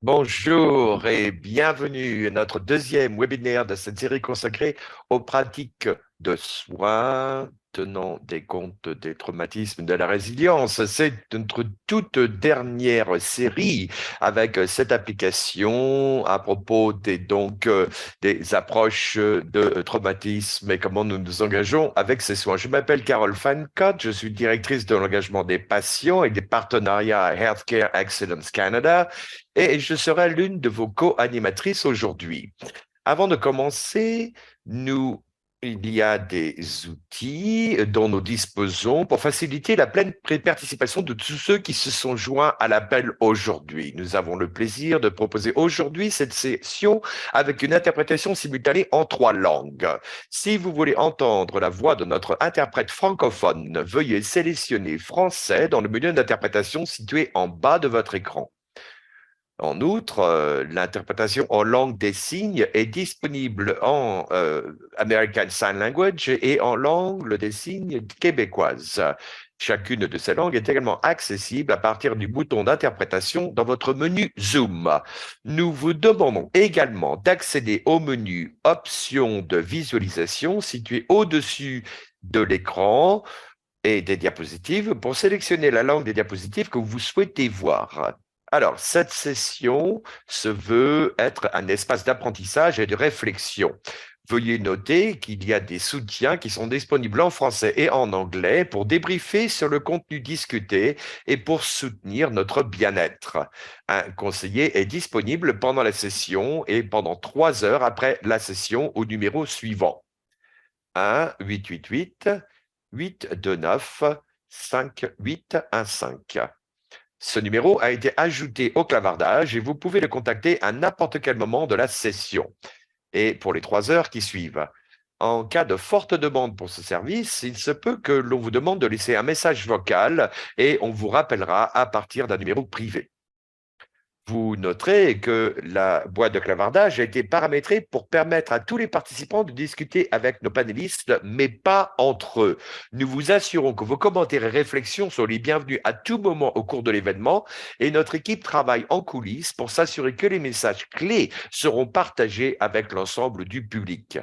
Bonjour et bienvenue à notre deuxième webinaire de cette série consacrée aux pratiques de soins tenant des comptes des traumatismes de la résilience. C'est notre toute dernière série avec cette application à propos des approches de traumatisme et comment nous nous engageons avec ces soins. Je m'appelle Carole Fancott, je suis directrice de l'engagement des patients et des partenariats à Healthcare Excellence Canada et je serai l'une de vos co-animatrices aujourd'hui. Avant de commencer, il y a des outils dont nous disposons pour faciliter la pleine participation de tous ceux qui se sont joints à l'appel aujourd'hui. Nous avons le plaisir de proposer aujourd'hui cette session avec une interprétation simultanée en 3 langues. Si vous voulez entendre la voix de notre interprète francophone, veuillez sélectionner français dans le menu d'interprétation situé en bas de votre écran. En outre, l'interprétation en langue des signes est disponible en American Sign Language et en langue des signes québécoise. Chacune de ces langues est également accessible à partir du bouton d'interprétation dans votre menu Zoom. Nous vous demandons également d'accéder au menu Options de visualisation situé au-dessus de l'écran et des diapositives pour sélectionner la langue des diapositives que vous souhaitez voir. Alors, cette session se veut être un espace d'apprentissage et de réflexion. Veuillez noter qu'il y a des soutiens qui sont disponibles en français et en anglais pour débriefer sur le contenu discuté et pour soutenir notre bien-être. Un conseiller est disponible pendant la session et pendant 3 heures après la session au numéro suivant. 1-888-829-5815. Ce numéro a été ajouté au clavardage et vous pouvez le contacter à n'importe quel moment de la session et pour les 3 heures qui suivent. En cas de forte demande pour ce service, il se peut que l'on vous demande de laisser un message vocal et on vous rappellera à partir d'un numéro privé. Vous noterez que la boîte de clavardage a été paramétrée pour permettre à tous les participants de discuter avec nos panélistes, mais pas entre eux. Nous vous assurons que vos commentaires et réflexions sont les bienvenus à tout moment au cours de l'événement et notre équipe travaille en coulisses pour s'assurer que les messages clés seront partagés avec l'ensemble du public.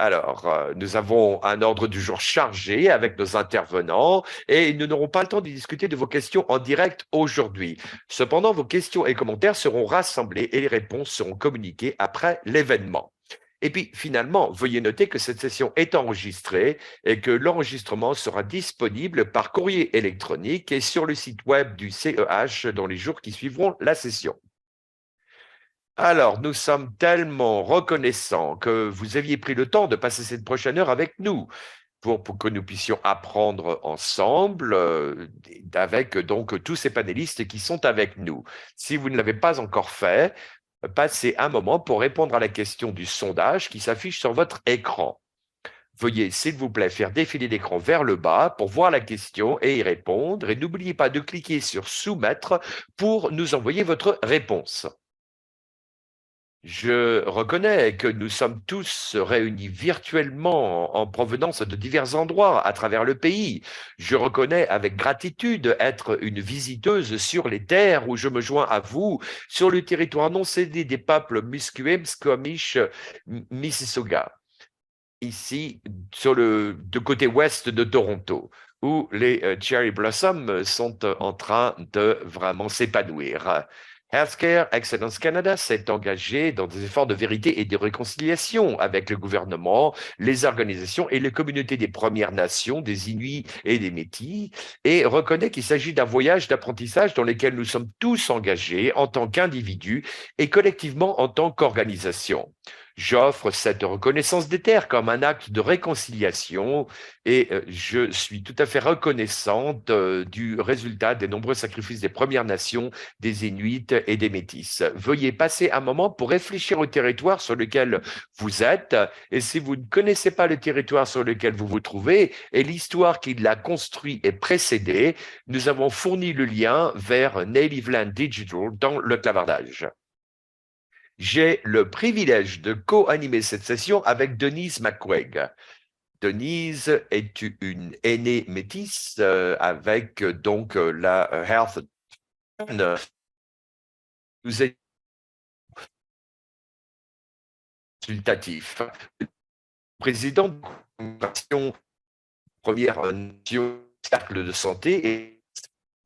Alors, nous avons un ordre du jour chargé avec nos intervenants et nous n'aurons pas le temps de discuter de vos questions en direct aujourd'hui. Cependant, vos questions et commentaires seront rassemblés et les réponses seront communiquées après l'événement. Et puis, finalement, veuillez noter que cette session est enregistrée et que l'enregistrement sera disponible par courrier électronique et sur le site web du CEH dans les jours qui suivront la session. Alors, nous sommes tellement reconnaissants que vous aviez pris le temps de passer cette prochaine heure avec nous pour que nous puissions apprendre ensemble avec donc tous ces panélistes qui sont avec nous. Si vous ne l'avez pas encore fait, passez un moment pour répondre à la question du sondage qui s'affiche sur votre écran. Veuillez, s'il vous plaît, faire défiler l'écran vers le bas pour voir la question et y répondre. Et n'oubliez pas de cliquer sur Soumettre pour nous envoyer votre réponse. Je reconnais que nous sommes tous réunis virtuellement en provenance de divers endroits à travers le pays. Je reconnais avec gratitude être une visiteuse sur les terres où je me joins à vous, sur le territoire non cédé des peuples Musqueam, Squamish, Mississauga, ici de côté ouest de Toronto, où les cherry blossoms sont en train de vraiment s'épanouir. Healthcare Excellence Canada s'est engagé dans des efforts de vérité et de réconciliation avec le gouvernement, les organisations et les communautés des Premières Nations, des Inuits et des Métis, et reconnaît qu'il s'agit d'un voyage d'apprentissage dans lequel nous sommes tous engagés en tant qu'individus et collectivement en tant qu'organisation. J'offre cette reconnaissance des terres comme un acte de réconciliation et je suis tout à fait reconnaissante du résultat des nombreux sacrifices des Premières Nations, des Inuits et des Métis. Veuillez passer un moment pour réfléchir au territoire sur lequel vous êtes et si vous ne connaissez pas le territoire sur lequel vous vous trouvez et l'histoire qui l'a construit et précédé, nous avons fourni le lien vers Native Land Digital dans le clavardage. J'ai le privilège de co-animer cette session avec Denise McQuaig. Denise est une aînée métisse avec donc la Health nous est consultatif. Le président de la Commission Première Nation Cercle de Santé et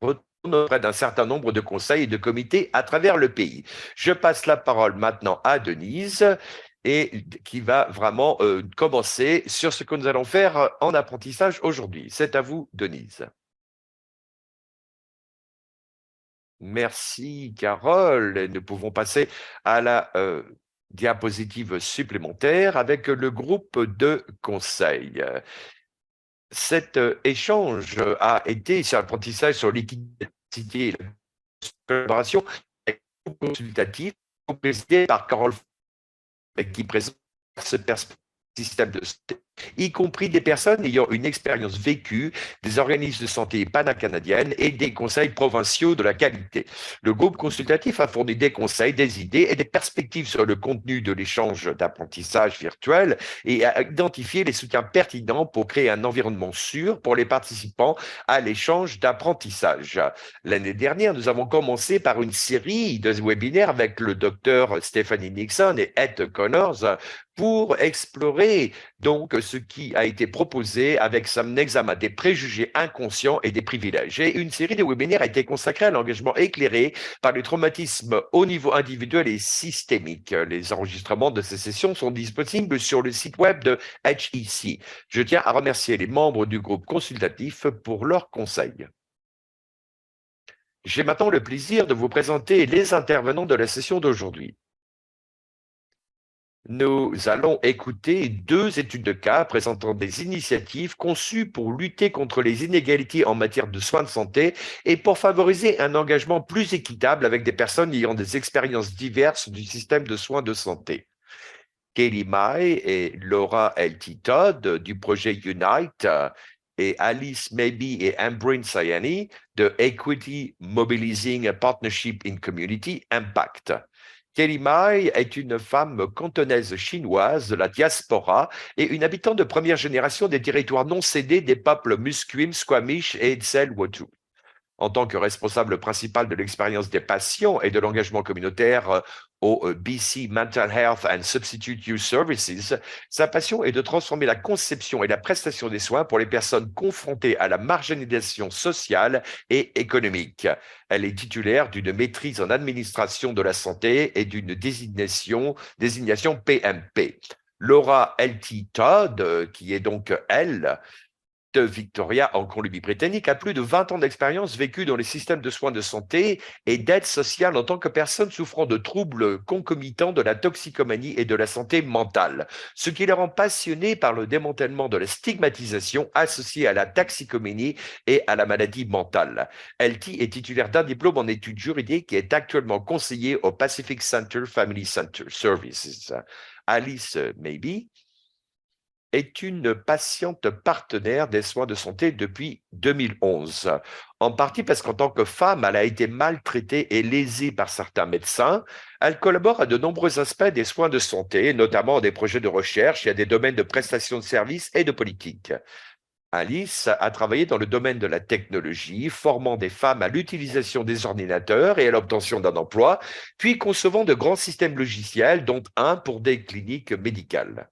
retourne auprès d'un certain nombre de conseils et de comités à travers le pays. Je passe la parole maintenant à Denise et qui va vraiment commencer sur ce que nous allons faire en apprentissage aujourd'hui. C'est à vous, Denise. Merci, Carole. Et nous pouvons passer à la diapositive supplémentaire avec le groupe de conseil. Cet échange a été sur l'apprentissage sur l'équité et la collaboration consultative, présidé par Carole, qui présente ce système de santé, y compris des personnes ayant une expérience vécue, des organismes de santé pancanadiennes et des conseils provinciaux de la qualité. Le groupe consultatif a fourni des conseils, des idées et des perspectives sur le contenu de l'échange d'apprentissage virtuel et a identifié les soutiens pertinents pour créer un environnement sûr pour les participants à l'échange d'apprentissage. L'année dernière, nous avons commencé par une série de webinaires avec le docteur Stephanie Nixon et Ed Connors pour explorer donc ce qui a été proposé avec un examen des préjugés inconscients et des privilèges. Et une série de webinaires a été consacrée à l'engagement éclairé par le traumatisme au niveau individuel et systémique. Les enregistrements de ces sessions sont disponibles sur le site web de HEC. Je tiens à remercier les membres du groupe consultatif pour leurs conseils. J'ai maintenant le plaisir de vous présenter les intervenants de la session d'aujourd'hui. Nous allons écouter 2 études de cas présentant des initiatives conçues pour lutter contre les inégalités en matière de soins de santé et pour favoriser un engagement plus équitable avec des personnes ayant des expériences diverses du système de soins de santé. Katie Mai et Laura L.T. Todd du projet Unite et Alice Maybe et Ambryn Sayani de Equity Mobilizing a Partnership in Community Impact. Kelly Mai est une femme cantonaise chinoise de la diaspora et une habitante de première génération des territoires non cédés des peuples Musqueam, Squamish et Tsleil-Waututh. En tant que responsable principal de l'expérience des patients et de l'engagement communautaire au BC Mental Health and Substitute Use Services, sa passion est de transformer la conception et la prestation des soins pour les personnes confrontées à la marginalisation sociale et économique. Elle est titulaire d'une maîtrise en administration de la santé et d'une désignation PMP. Laura L.T. Todd, qui est donc elle, de Victoria en Colombie-Britannique, a plus de 20 ans d'expérience vécue dans les systèmes de soins de santé et d'aide sociale en tant que personne souffrant de troubles concomitants de la toxicomanie et de la santé mentale, ce qui la rend passionnée par le démantèlement de la stigmatisation associée à la toxicomanie et à la maladie mentale. LT est titulaire d'un diplôme en études juridiques et est actuellement conseillée au Pacific Center Family Center Services. Alice Maybe est une patiente partenaire des soins de santé depuis 2011. En partie parce qu'en tant que femme, elle a été maltraitée et lésée par certains médecins. Elle collabore à de nombreux aspects des soins de santé, notamment des projets de recherche et à des domaines de prestation de services et de politique. Alice a travaillé dans le domaine de la technologie, formant des femmes à l'utilisation des ordinateurs et à l'obtention d'un emploi, puis concevant de grands systèmes logiciels, dont un pour des cliniques médicales.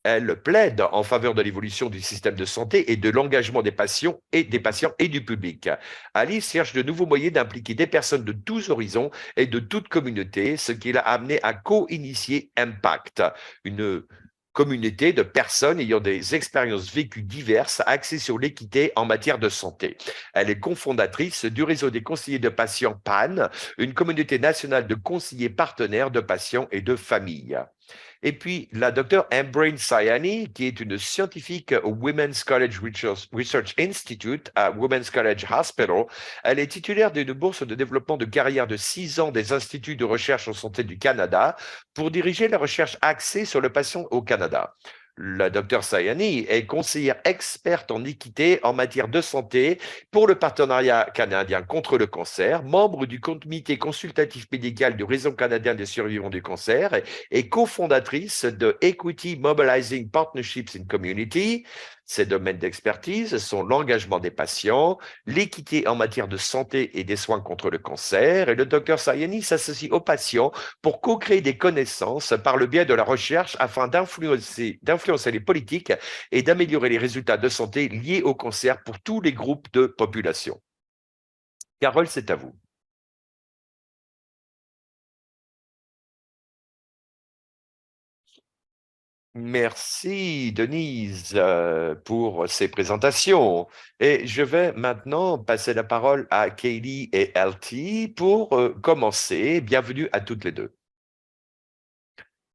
Elle plaide en faveur de l'évolution du système de santé et de l'engagement des patients et du public. Alice cherche de nouveaux moyens d'impliquer des personnes de tous horizons et de toute communauté, ce qui l'a amené à co-initier Impact, une communauté de personnes ayant des expériences vécues diverses axées sur l'équité en matière de santé. Elle est cofondatrice du réseau des conseillers de patients PAN, une communauté nationale de conseillers partenaires de patients et de familles. Et puis, la docteure Ambryn Sayani, qui est une scientifique au Women's College Research Institute à Women's College Hospital, elle est titulaire d'une bourse de développement de carrière de 6 ans des Instituts de recherche en santé du Canada pour diriger la recherche axée sur le patient au Canada. La docteure Sayani est conseillère experte en équité en matière de santé pour le partenariat canadien contre le cancer, membre du comité consultatif médical du réseau canadien des survivants du cancer et cofondatrice de Equity Mobilizing Partnerships in Community, Ses domaines d'expertise sont l'engagement des patients, l'équité en matière de santé et des soins contre le cancer. Et le docteur Sayani s'associe aux patients pour co-créer des connaissances par le biais de la recherche afin d'influencer les politiques et d'améliorer les résultats de santé liés au cancer pour tous les groupes de population. Carole, c'est à vous. Merci Denise pour ces présentations. Et je vais maintenant passer la parole à Kaylee et LT pour commencer. Bienvenue à toutes les deux.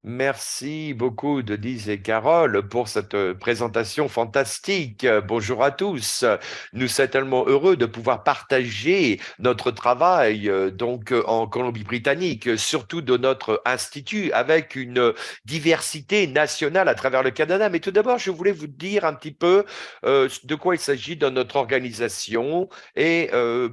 Merci beaucoup, Denise et Carole, pour cette présentation fantastique. Bonjour à tous. Nous sommes tellement heureux de pouvoir partager notre travail en Colombie-Britannique, surtout de notre institut, avec une diversité nationale à travers le Canada. Mais tout d'abord, je voulais vous dire un petit peu de quoi il s'agit dans notre organisation et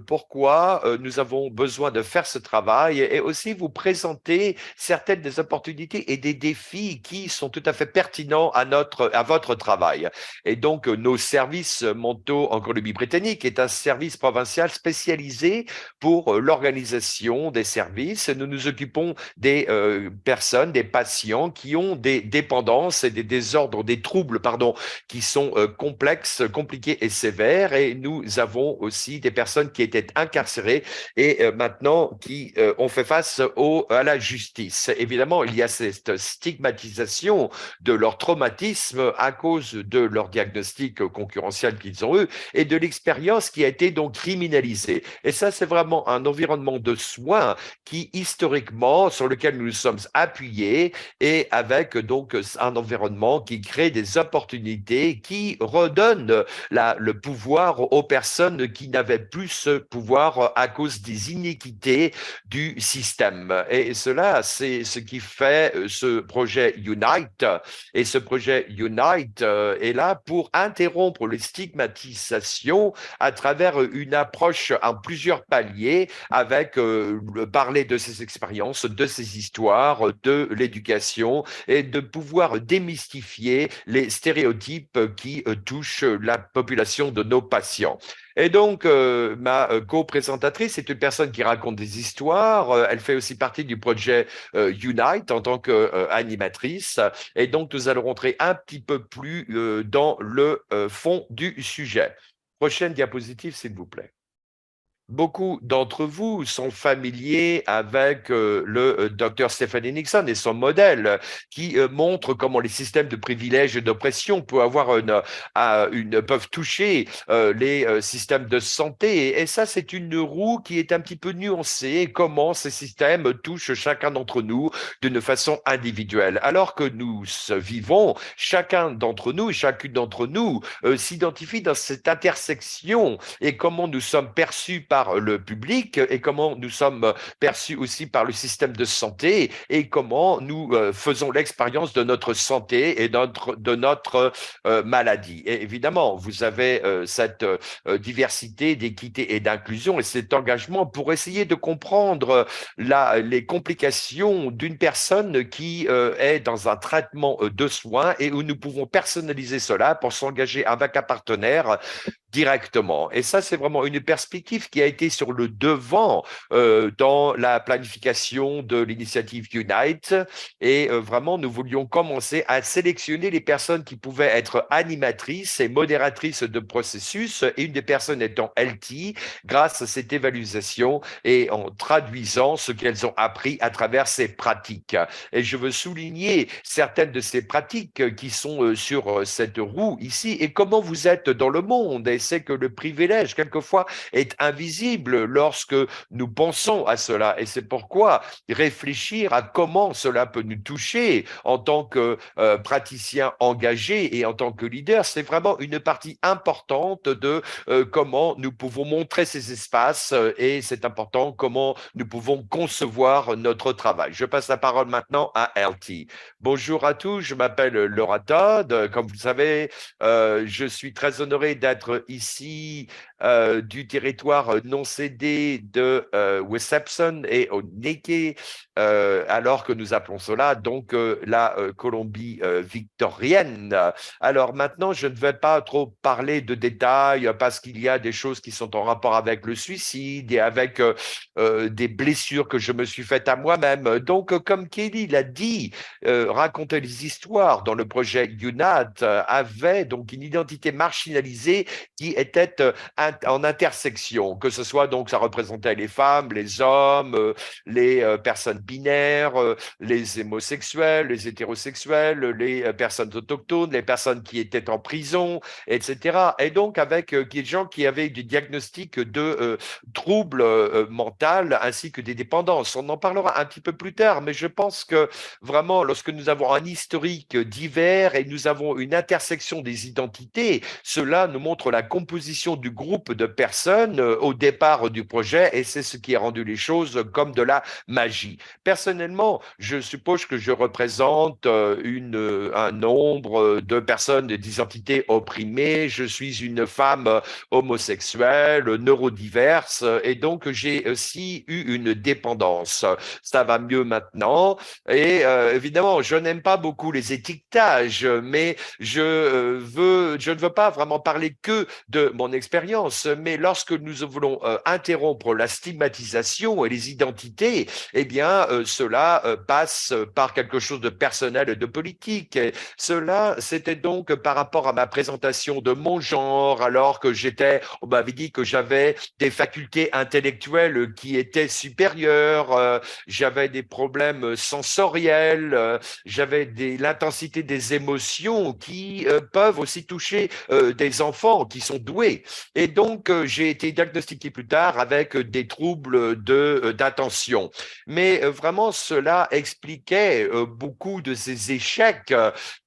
pourquoi nous avons besoin de faire ce travail et aussi vous présenter certaines des opportunités et des défis qui sont tout à fait pertinents à votre travail. Et donc, nos services mentaux en Colombie-Britannique est un service provincial spécialisé pour l'organisation des services. Nous nous occupons des personnes, des patients qui ont des dépendances et des désordres, des troubles, pardon, qui sont complexes, compliqués et sévères. Et nous avons aussi des personnes qui étaient incarcérées et maintenant qui ont fait face à la justice. Évidemment, il y a cette stigmatisation de leur traumatisme à cause de leur diagnostic concurrentiel qu'ils ont eu et de l'expérience qui a été donc criminalisée. Et ça, c'est vraiment un environnement de soins qui, historiquement, sur lequel nous nous sommes appuyés et avec donc un environnement qui crée des opportunités, qui redonne le pouvoir aux personnes qui n'avaient plus ce pouvoir à cause des inéquités du système. Et cela, c'est ce qui fait ce projet Unite. Et ce projet Unite est là pour interrompre les stigmatisations à travers une approche en plusieurs paliers avec parler de ces expériences, de ces histoires, de l'éducation et de pouvoir démystifier les stéréotypes qui touchent la population de nos patients. Et donc, ma co-présentatrice est une personne qui raconte des histoires. Elle fait aussi partie du projet Unite en tant qu'animatrice. Et donc, nous allons rentrer un petit peu plus dans le fond du sujet. Prochaine diapositive, s'il vous plaît. Beaucoup d'entre vous sont familiers avec le docteur Stephanie Nixon et son modèle qui montre comment les systèmes de privilèges et d'oppression peuvent toucher les systèmes de santé. Et ça, c'est une roue qui est un petit peu nuancée, comment ces systèmes touchent chacun d'entre nous d'une façon individuelle. Alors que nous vivons, chacun d'entre nous, chacune d'entre nous s'identifie dans cette intersection et comment nous sommes perçus par le public et comment nous sommes perçus aussi par le système de santé et comment nous faisons l'expérience de notre santé et de notre maladie. Et évidemment, vous avez cette diversité, d'équité et d'inclusion et cet engagement pour essayer de comprendre les complications d'une personne qui est dans un traitement de soins et où nous pouvons personnaliser cela pour s'engager avec un partenaire directement. Et ça, c'est vraiment une perspective qui a été sur le devant dans la planification de l'initiative Unite. Et vraiment, nous voulions commencer à sélectionner les personnes qui pouvaient être animatrices et modératrices de processus, et une des personnes étant LT, grâce à cette évaluation et en traduisant ce qu'elles ont appris à travers ces pratiques. Et je veux souligner certaines de ces pratiques qui sont sur cette roue ici et comment vous êtes dans le monde. Et c'est que le privilège, quelquefois, est invisible lorsque nous pensons à cela. Et c'est pourquoi réfléchir à comment cela peut nous toucher en tant que praticien engagé et en tant que leader, c'est vraiment une partie importante de comment nous pouvons montrer ces espaces et c'est important comment nous pouvons concevoir notre travail. Je passe la parole maintenant à LT. Bonjour à tous, je m'appelle Laura Todd. Comme vous le savez, je suis très honoré d'être ici du territoire non cédé de West Epsom et au Neke, alors que nous appelons cela donc la Colombie victorienne. Alors maintenant, je ne vais pas trop parler de détails parce qu'il y a des choses qui sont en rapport avec le suicide et avec des blessures que je me suis faites à moi-même. Donc, comme Kelly l'a dit, raconter les histoires dans le projet UNAT avait donc une identité marginalisée qui était en intersection, que ce soit donc ça représentait les femmes, les hommes, les personnes binaires, les homosexuels, les hétérosexuels, les personnes autochtones, les personnes qui étaient en prison, etc. Et donc avec des gens qui avaient du diagnostic de troubles mentaux ainsi que des dépendances. On en parlera un petit peu plus tard, mais je pense que vraiment, lorsque nous avons un historique divers et nous avons une intersection des identités, cela nous montre la composition du groupe de personnes au départ du projet et c'est ce qui a rendu les choses comme de la magie. Personnellement, je suppose que je représente un nombre de personnes d'identité opprimées. Je suis une femme homosexuelle, neurodiverse et donc j'ai aussi eu une dépendance. Ça va mieux maintenant et évidemment, je n'aime pas beaucoup les étiquetages, mais je ne veux pas vraiment parler que de mon expérience, mais lorsque nous voulons interrompre la stigmatisation et les identités, eh bien, cela passe par quelque chose de personnel et de politique. Et cela, c'était donc par rapport à ma présentation de mon genre, alors que on m'avait dit que j'avais des facultés intellectuelles qui étaient supérieures, j'avais des problèmes sensoriels, j'avais l'intensité des émotions qui peuvent aussi toucher des enfants qui sont doués. Et donc, j'ai été diagnostiqué plus tard avec des troubles d'attention. Mais vraiment, cela expliquait beaucoup de ces échecs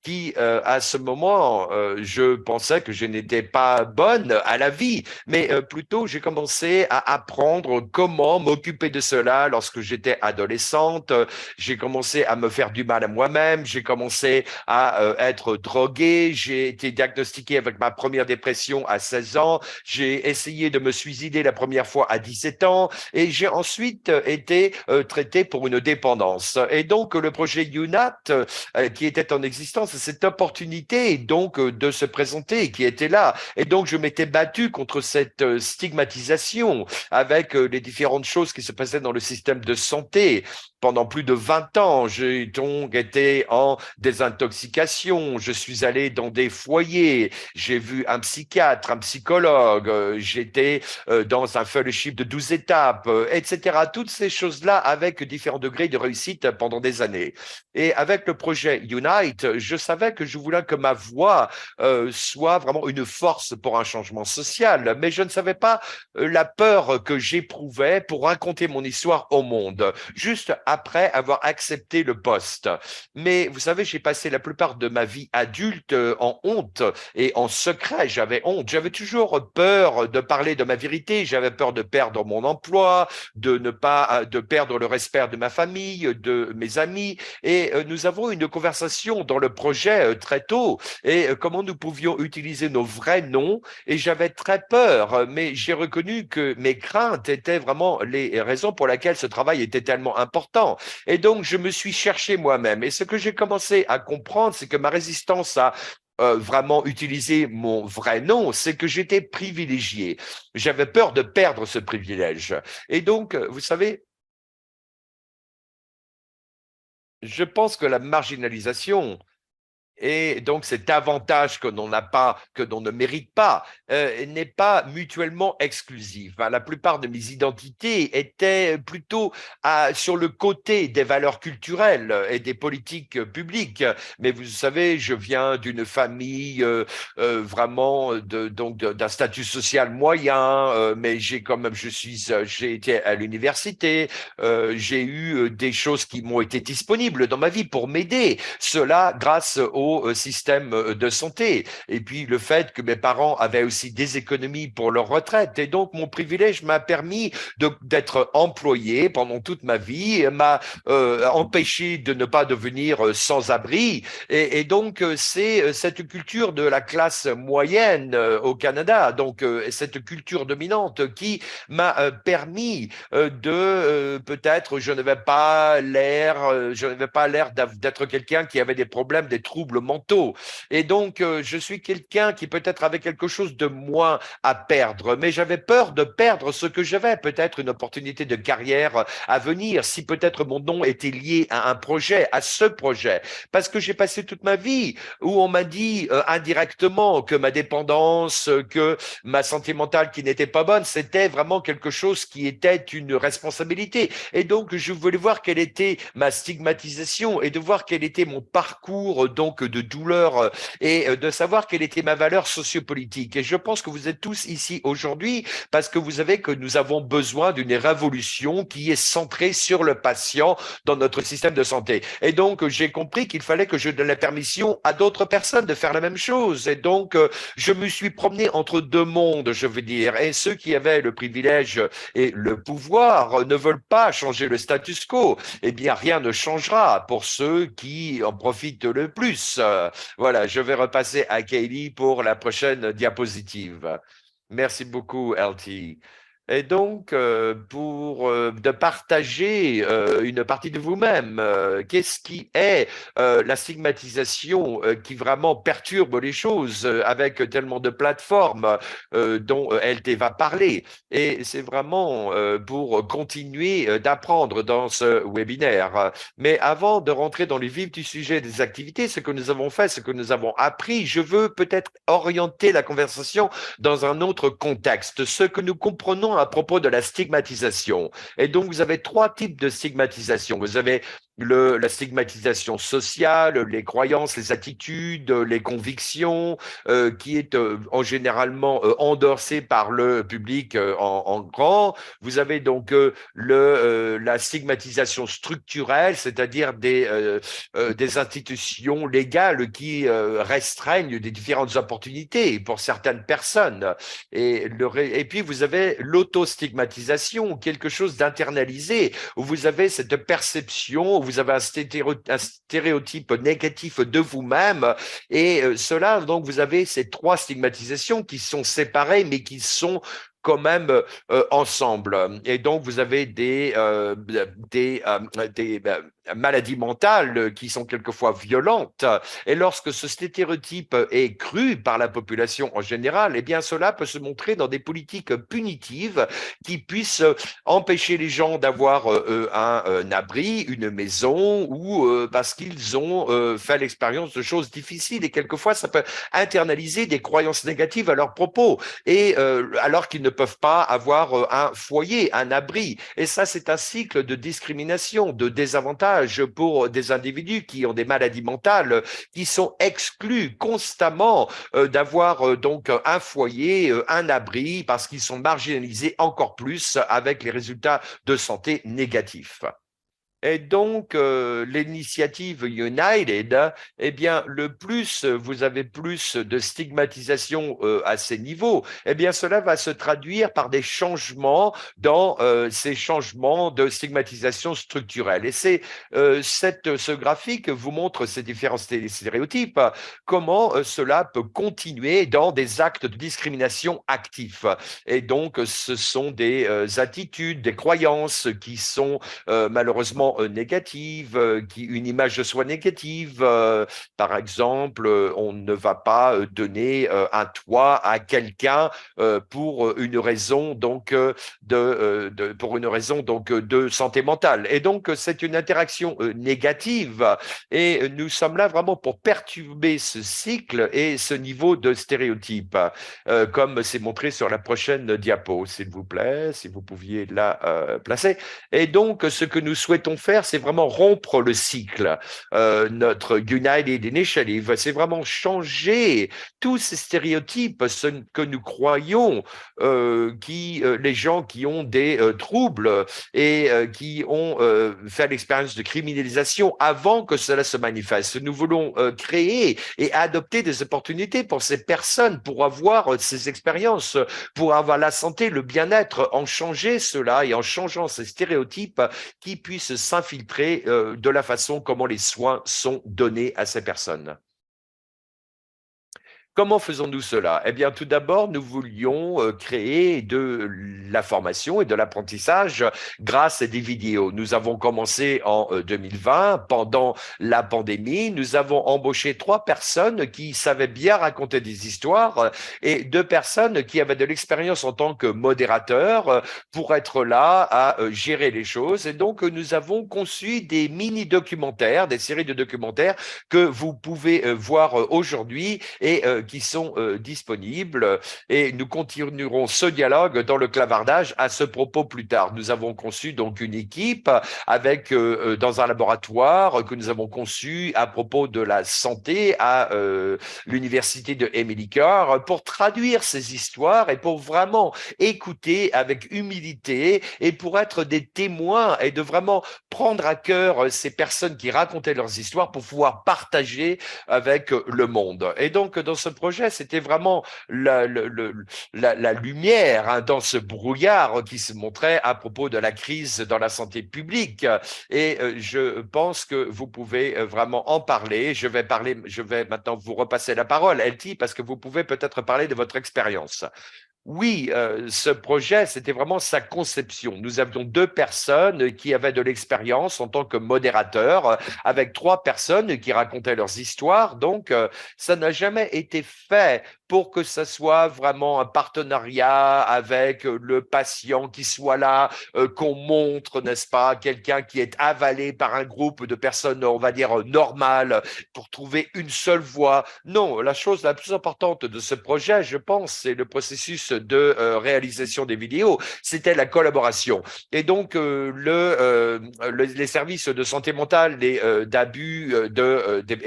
qui, à ce moment, je pensais que je n'étais pas bonne à la vie, mais plutôt j'ai commencé à apprendre comment m'occuper de cela lorsque j'étais adolescente. J'ai commencé à me faire du mal à moi-même, j'ai commencé à être drogué, j'ai été diagnostiqué avec ma première dépression à 16 ans, j'ai essayé de me suicider la première fois à 17 ans et j'ai ensuite été traité pour une dépendance. Et donc le projet UNAT qui était en existence, cette opportunité donc de se présenter qui était là. Et donc je m'étais battu contre cette stigmatisation avec les différentes choses qui se passaient dans le système de santé. Pendant plus de 20 ans, j'ai donc été en désintoxication, je suis allé dans des foyers, j'ai vu un psychiatre, un psychologue, j'étais dans un fellowship de 12 étapes, etc. Toutes ces choses-là avec différents degrés de réussite pendant des années. Et avec le projet Unite, je savais que je voulais que ma voix soit vraiment une force pour un changement social, mais je ne savais pas la peur que j'éprouvais pour raconter mon histoire au monde, juste après avoir accepté le poste. Mais vous savez, j'ai passé la plupart de ma vie adulte en honte et en secret. J'avais honte. J'avais toujours peur de parler de ma vérité. J'avais peur de perdre mon emploi, de ne pas de perdre le respect de ma famille, de mes amis. Et nous avons une conversation dans le projet très tôt et comment nous pouvions utiliser nos vrais noms. Et j'avais très peur, mais j'ai reconnu que mes craintes étaient vraiment les raisons pour lesquelles ce travail était tellement important. Et donc, je me suis cherché moi-même. Et ce que j'ai commencé à comprendre, c'est que ma résistance à vraiment utiliser mon vrai nom, c'est que j'étais privilégié. J'avais peur de perdre ce privilège. Et donc, vous savez, je pense que la marginalisation et donc cet avantage que l'on n'a pas, que l'on ne mérite pas, n'est pas mutuellement exclusif. La plupart de mes identités étaient plutôt sur le côté des valeurs culturelles et des politiques publiques. Mais vous savez, je viens d'une famille vraiment d'un statut social moyen, mais j'ai quand même, j'ai été à l'université, j'ai eu des choses qui m'ont été disponibles dans ma vie pour m'aider. Cela grâce au au système de santé. Et puis le fait que mes parents avaient aussi des économies pour leur retraite. Et donc mon privilège m'a permis d'être employé pendant toute ma vie, m'a empêché de ne pas devenir sans-abri. Et donc c'est cette culture de la classe moyenne au Canada, donc cette culture dominante qui m'a permis peut-être, je n'avais pas l'air d'être quelqu'un qui avait des problèmes, des troubles mentaux. Et donc, je suis quelqu'un qui peut-être avait quelque chose de moins à perdre, mais j'avais peur de perdre ce que j'avais, peut-être une opportunité de carrière à venir, si peut-être mon nom était lié à un projet, à ce projet. Parce que j'ai passé toute ma vie où on m'a dit indirectement que ma dépendance, que ma santé mentale qui n'était pas bonne, c'était vraiment quelque chose qui était une responsabilité. Et donc, je voulais voir quelle était ma stigmatisation et de voir quel était mon parcours donc de douleur et de savoir quelle était ma valeur sociopolitique. Et je pense que vous êtes tous ici aujourd'hui parce que vous savez que nous avons besoin d'une révolution qui est centrée sur le patient dans notre système de santé. Et donc, j'ai compris qu'il fallait que je donne la permission à d'autres personnes de faire la même chose. Et donc, je me suis promené entre deux mondes, je veux dire. Et ceux qui avaient le privilège et le pouvoir ne veulent pas changer le status quo. Eh bien, rien ne changera pour ceux qui en profitent le plus. Voilà, je vais repasser à Kaylee pour la prochaine diapositive. Merci beaucoup, LT. Et donc, pour de partager une partie de vous-même, qu'est-ce qui est la stigmatisation qui vraiment perturbe les choses avec tellement de plateformes dont LT va parler. Et c'est vraiment pour continuer d'apprendre dans ce webinaire. Mais avant de rentrer dans les vifs du sujet des activités, ce que nous avons fait, ce que nous avons appris, je veux peut-être orienter la conversation dans un autre contexte, ce que nous comprenons à propos de la stigmatisation. Et donc, vous avez trois types de stigmatisation. Vous avez la stigmatisation sociale, les croyances, les attitudes, les convictions, qui est en généralement endorsée par le public en grand. Vous avez donc la stigmatisation structurelle, c'est-à-dire des institutions légales qui restreignent des différentes opportunités pour certaines personnes. Et puis, vous avez l'autostigmatisation, quelque chose d'internalisé, où vous avez cette perception, où vous avez un stéréotype négatif de vous-même. Et cela, donc, vous avez ces trois stigmatisations qui sont séparées, mais qui sont quand même ensemble. Et donc, vous avez des maladies mentales qui sont quelquefois violentes. Et lorsque ce stéréotype est cru par la population en général, eh bien, cela peut se montrer dans des politiques punitives qui puissent empêcher les gens d'avoir un abri, une maison, ou parce qu'ils ont fait l'expérience de choses difficiles. Et quelquefois, ça peut internaliser des croyances négatives à leur propos. Et alors qu'ils ne peuvent pas avoir un foyer, un abri. Et ça, c'est un cycle de discrimination, de désavantage pour des individus qui ont des maladies mentales, qui sont exclus constamment d'avoir donc un foyer, un abri, parce qu'ils sont marginalisés encore plus avec les résultats de santé négatifs. Et donc, l'initiative United, eh bien, le plus vous avez plus de stigmatisation à ces niveaux, eh bien, cela va se traduire par des changements dans ces changements de stigmatisation structurelle. Et c'est ce graphique vous montre ces différents stéréotypes, comment cela peut continuer dans des actes de discrimination actifs. Et donc, ce sont des attitudes, des croyances qui sont malheureusement négative, une image de soi négative. Par exemple, on ne va pas donner un toit à quelqu'un pour une raison donc de santé mentale. Et donc c'est une interaction négative. Et nous sommes là vraiment pour perturber ce cycle et ce niveau de stéréotype, comme c'est montré sur la prochaine diapo, s'il vous plaît, si vous pouviez la placer. Et donc, ce que nous souhaitons faire, c'est vraiment rompre le cycle. Notre United Initiative, c'est vraiment changer tous ces stéréotypes, ce que nous croyons, les gens qui ont des troubles et qui ont fait l'expérience de criminalisation avant que cela se manifeste. Nous voulons créer et adopter des opportunités pour ces personnes, pour avoir ces expériences, pour avoir la santé, le bien-être, en changer cela et en changeant ces stéréotypes qui puissent s'infiltrer de la façon comment les soins sont donnés à ces personnes. Comment faisons-nous cela? Eh bien, tout d'abord, nous voulions créer de la formation et de l'apprentissage grâce à des vidéos. Nous avons commencé en 2020, pendant la pandémie. Nous avons embauché 3 personnes qui savaient bien raconter des histoires et 2 personnes qui avaient de l'expérience en tant que modérateurs pour être là à gérer les choses. Et donc, nous avons conçu des mini-documentaires, des séries de documentaires que vous pouvez voir aujourd'hui et qui sont disponibles et nous continuerons ce dialogue dans le clavardage à ce propos plus tard. Nous avons conçu donc une équipe avec dans un laboratoire que nous avons conçu à propos de la santé à l'université de Emily Carr pour traduire ces histoires et pour vraiment écouter avec humilité et pour être des témoins et de vraiment prendre à cœur ces personnes qui racontaient leurs histoires pour pouvoir partager avec le monde. Et donc, dans ce projet, c'était vraiment la lumière hein, dans ce brouillard qui se montrait à propos de la crise dans la santé publique. Et je pense que vous pouvez vraiment en parler. Je vais maintenant vous repasser la parole, Elti, parce que vous pouvez peut-être parler de votre expérience. Oui, ce projet, c'était vraiment sa conception. Nous avions 2 personnes qui avaient de l'expérience en tant que modérateurs, avec 3 personnes qui racontaient leurs histoires. Donc, ça n'a jamais été fait pour que ça soit vraiment un partenariat avec le patient qui soit là, qu'on montre, n'est-ce pas, quelqu'un qui est avalé par un groupe de personnes, on va dire, normales, pour trouver une seule voix. Non, la chose la plus importante de ce projet, je pense, c'est le processus de réalisation des vidéos, c'était la collaboration. Et donc, les services de santé mentale et d'abus et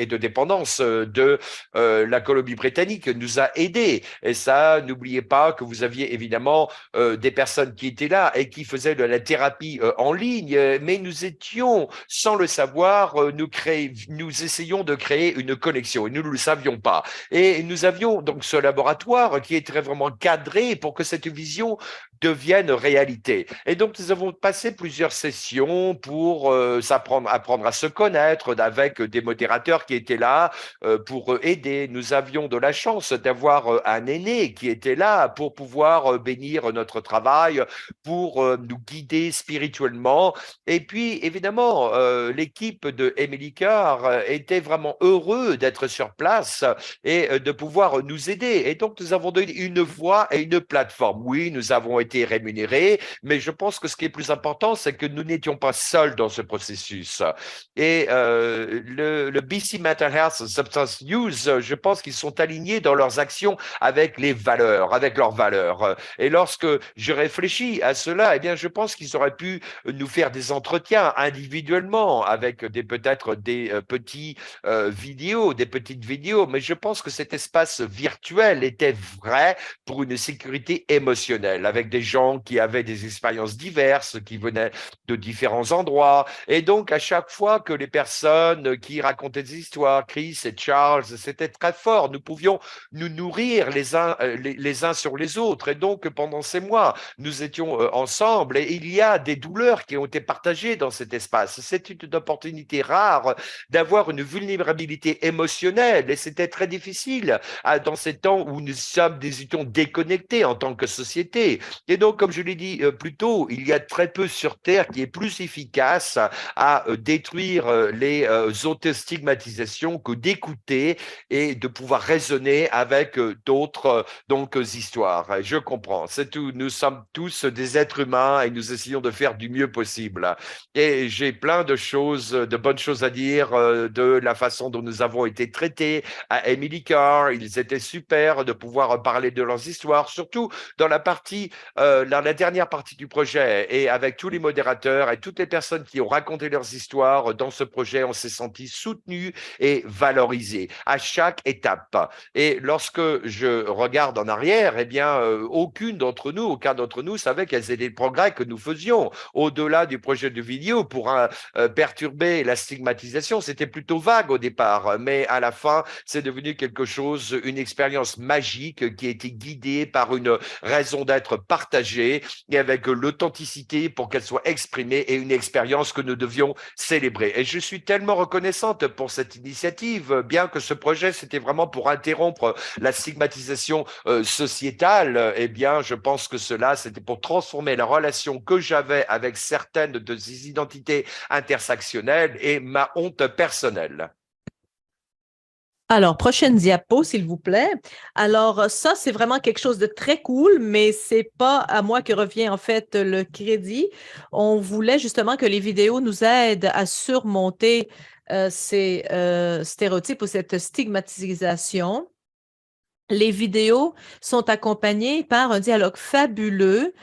de dépendance de la Colombie-Britannique nous a aidés. Et ça, n'oubliez pas que vous aviez évidemment des personnes qui étaient là et qui faisaient de la thérapie en ligne, mais nous étions, sans le savoir, nous essayons de créer une connexion et nous ne le savions pas. Et nous avions donc ce laboratoire qui était vraiment cadré pour que cette vision devienne réalité. Et donc, nous avons passé plusieurs sessions pour apprendre à se connaître avec des modérateurs qui étaient là pour aider. Nous avions de la chance d'avoir un aîné qui était là pour pouvoir bénir notre travail, pour nous guider spirituellement. Et puis, évidemment, l'équipe de Emily Carr était vraiment heureux d'être sur place et de pouvoir nous aider. Et donc, nous avons donné une voix et une plateforme. Oui, nous avons été rémunérés, mais je pense que ce qui est plus important, c'est que nous n'étions pas seuls dans ce processus. Et le BC Mental Health Substance Use, je pense qu'ils sont alignés dans leurs actions avec les valeurs, avec leurs valeurs. Et lorsque je réfléchis à cela, eh bien, je pense qu'ils auraient pu nous faire des entretiens individuellement avec peut-être des des petites vidéos, mais je pense que cet espace virtuel était vrai pour une sécurité émotionnelle, avec des gens qui avaient des expériences diverses, qui venaient de différents endroits. Et donc, à chaque fois que les personnes qui racontaient des histoires, Chris et Charles, c'était très fort. Nous pouvions nous nourrir les uns sur les autres. Et donc, pendant ces mois, nous étions ensemble et il y a des douleurs qui ont été partagées dans cet espace. C'est une opportunité rare d'avoir une vulnérabilité émotionnelle et c'était très difficile dans ces temps où nous étions déconnectés en tant que société. Et donc, comme je l'ai dit plus tôt, il y a très peu sur Terre qui est plus efficace à détruire les autostigmatisations que d'écouter et de pouvoir raisonner avec avec d'autres donc histoires. Et je comprends, c'est tout. Nous sommes tous des êtres humains et nous essayons de faire du mieux possible. Et j'ai plein de choses, de bonnes choses à dire de la façon dont nous avons été traités à Emily Carr. Ils étaient super de pouvoir parler de leurs histoires, surtout dans dans la dernière partie du projet et avec tous les modérateurs et toutes les personnes qui ont raconté leurs histoires dans ce projet, on s'est senti soutenus et valorisés à chaque étape. Et lorsque je regarde en arrière, eh bien, aucun d'entre nous savait quels étaient les progrès que nous faisions au-delà du projet de vidéo pour perturber la stigmatisation. C'était plutôt vague au départ, mais à la fin, c'est devenu quelque chose, une expérience magique qui a été guidée par une raison d'être partagée et avec l'authenticité pour qu'elle soit exprimée et une expérience que nous devions célébrer. Et je suis tellement reconnaissante pour cette initiative, bien que ce projet, c'était vraiment pour interrompre la stigmatisation sociétale, eh bien, je pense que cela, c'était pour transformer la relation que j'avais avec certaines de ces identités intersectionnelles et ma honte personnelle. Alors, prochaine diapo, s'il vous plaît. Alors, ça, c'est vraiment quelque chose de très cool, mais c'est pas à moi que revient en fait le crédit. On voulait justement que les vidéos nous aident à surmonter ces stéréotypes ou cette stigmatisation. Les vidéos sont accompagnées par un dialogue fabuleux,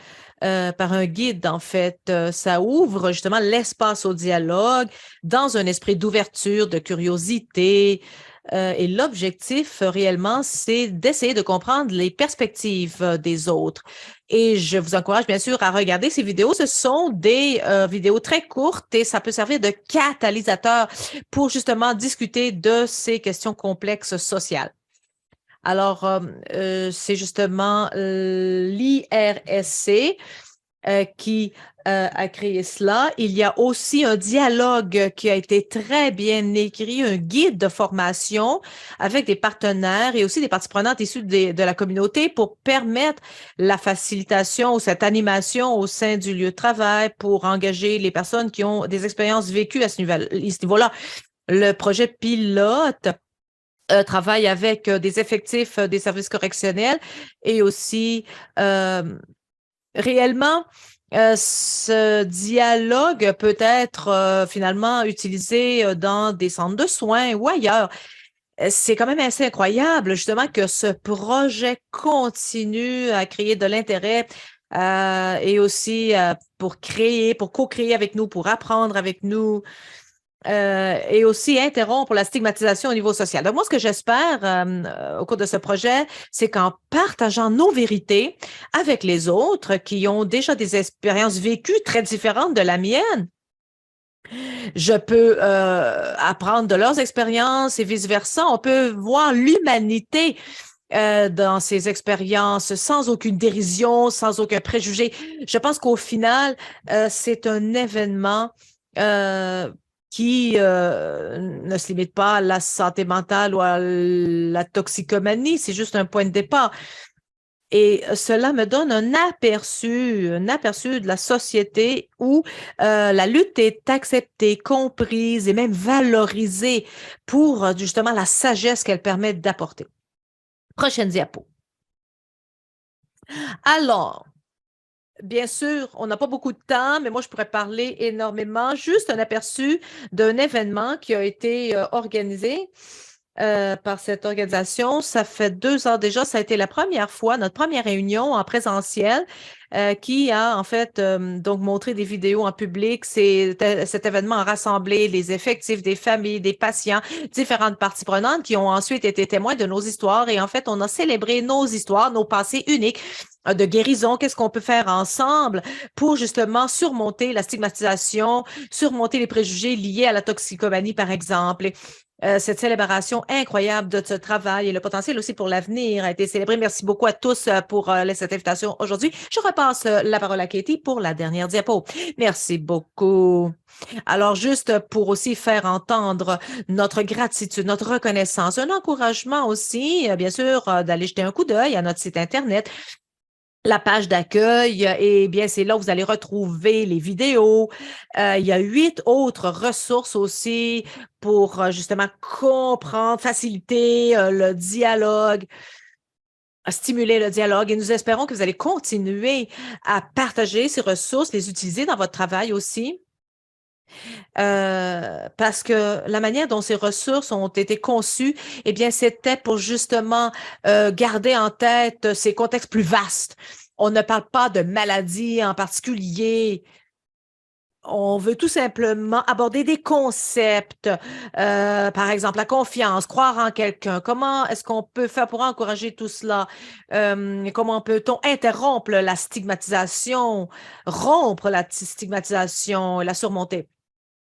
par un guide, en fait. Ça ouvre justement l'espace au dialogue dans un esprit d'ouverture, de curiosité. Et l'objectif, réellement, c'est d'essayer de comprendre les perspectives des autres. Et je vous encourage, bien sûr, à regarder ces vidéos. Ce sont des vidéos très courtes et ça peut servir de catalyseur pour justement discuter de ces questions complexes sociales. Alors, c'est justement l'IRSC qui a créé cela. Il y a aussi un dialogue qui a été très bien écrit, un guide de formation avec des partenaires et aussi des parties prenantes issues de la communauté pour permettre la facilitation ou cette animation au sein du lieu de travail pour engager les personnes qui ont des expériences vécues à ce niveau-là. Le projet pilote travaille avec des effectifs des services correctionnels et aussi réellement ce dialogue peut être finalement utilisé dans des centres de soins ou ailleurs. C'est quand même assez incroyable justement que ce projet continue à créer de l'intérêt et aussi pour co-créer avec nous, pour apprendre avec nous. Et aussi interrompre la stigmatisation au niveau social. Donc, moi, ce que j'espère au cours de ce projet, c'est qu'en partageant nos vérités avec les autres qui ont déjà des expériences vécues très différentes de la mienne, je peux apprendre de leurs expériences et vice-versa. On peut voir l'humanité dans ces expériences sans aucune dérision, sans aucun préjugé. Je pense qu'au final, c'est un événement qui ne se limite pas à la santé mentale ou à la toxicomanie, c'est juste un point de départ. Et cela me donne un aperçu de la société où la lutte est acceptée, comprise et même valorisée pour justement la sagesse qu'elle permet d'apporter. Prochaine diapo. Alors, bien sûr, on n'a pas beaucoup de temps, mais moi, je pourrais parler énormément. Juste un aperçu d'un événement qui a été organisé par cette organisation. Ça fait 2 ans déjà. Ça a été la première fois, notre première réunion en présentiel qui a en fait donc montré des vidéos en public. Cet événement a rassemblé les effectifs des familles, des patients, différentes parties prenantes qui ont ensuite été témoins de nos histoires. Et en fait, on a célébré nos histoires, nos passés uniques de guérison, qu'est-ce qu'on peut faire ensemble pour justement surmonter la stigmatisation, surmonter les préjugés liés à la toxicomanie, par exemple. Cette célébration incroyable de ce travail et le potentiel aussi pour l'avenir a été célébré. Merci beaucoup à tous pour cette invitation aujourd'hui. Je repasse la parole à Katie pour la dernière diapo. Merci beaucoup. Alors, juste pour aussi faire entendre notre gratitude, notre reconnaissance, un encouragement aussi, bien sûr, d'aller jeter un coup d'œil à notre site Internet. La page d'accueil, eh bien, c'est là où vous allez retrouver les vidéos. Il y a 8 autres ressources aussi pour justement comprendre, faciliter le dialogue. stimuler le dialogue et nous espérons que vous allez continuer à partager ces ressources, les utiliser dans votre travail aussi. Parce que la manière dont ces ressources ont été conçues, eh bien, c'était pour justement garder en tête ces contextes plus vastes. On ne parle pas de maladies en particulier. On veut tout simplement aborder des concepts, par exemple la confiance, croire en quelqu'un. Comment est-ce qu'on peut faire pour encourager tout cela? Comment peut-on interrompre la stigmatisation, rompre la stigmatisation et la surmonter?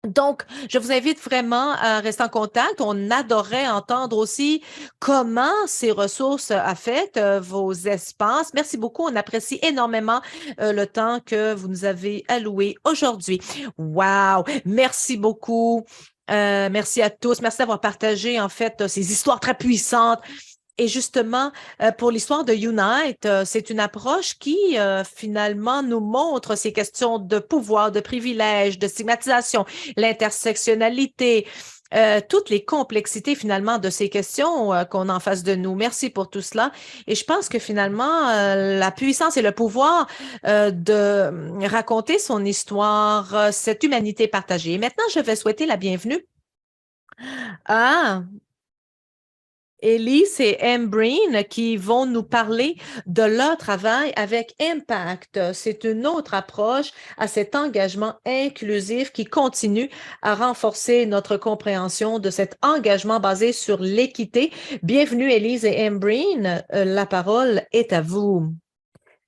Donc, je vous invite vraiment à rester en contact. On adorerait entendre aussi comment ces ressources affectent vos espaces. Merci beaucoup. On apprécie énormément le temps que vous nous avez alloué aujourd'hui. Wow! Merci beaucoup. Merci à tous. Merci d'avoir partagé, en fait, ces histoires très puissantes. Et justement, pour l'histoire de Unite, c'est une approche qui, finalement, nous montre ces questions de pouvoir, de privilège, de stigmatisation, l'intersectionnalité, toutes les complexités, finalement, de ces questions qu'on a en face de nous. Merci pour tout cela. Et je pense que, finalement, la puissance et le pouvoir de raconter son histoire, cette humanité partagée. Et maintenant, je vais souhaiter la bienvenue à Elise et Embreen qui vont nous parler de leur travail avec Impact. C'est une autre approche à cet engagement inclusif qui continue à renforcer notre compréhension de cet engagement basé sur l'équité. Bienvenue Elise et Embreen. La parole est à vous.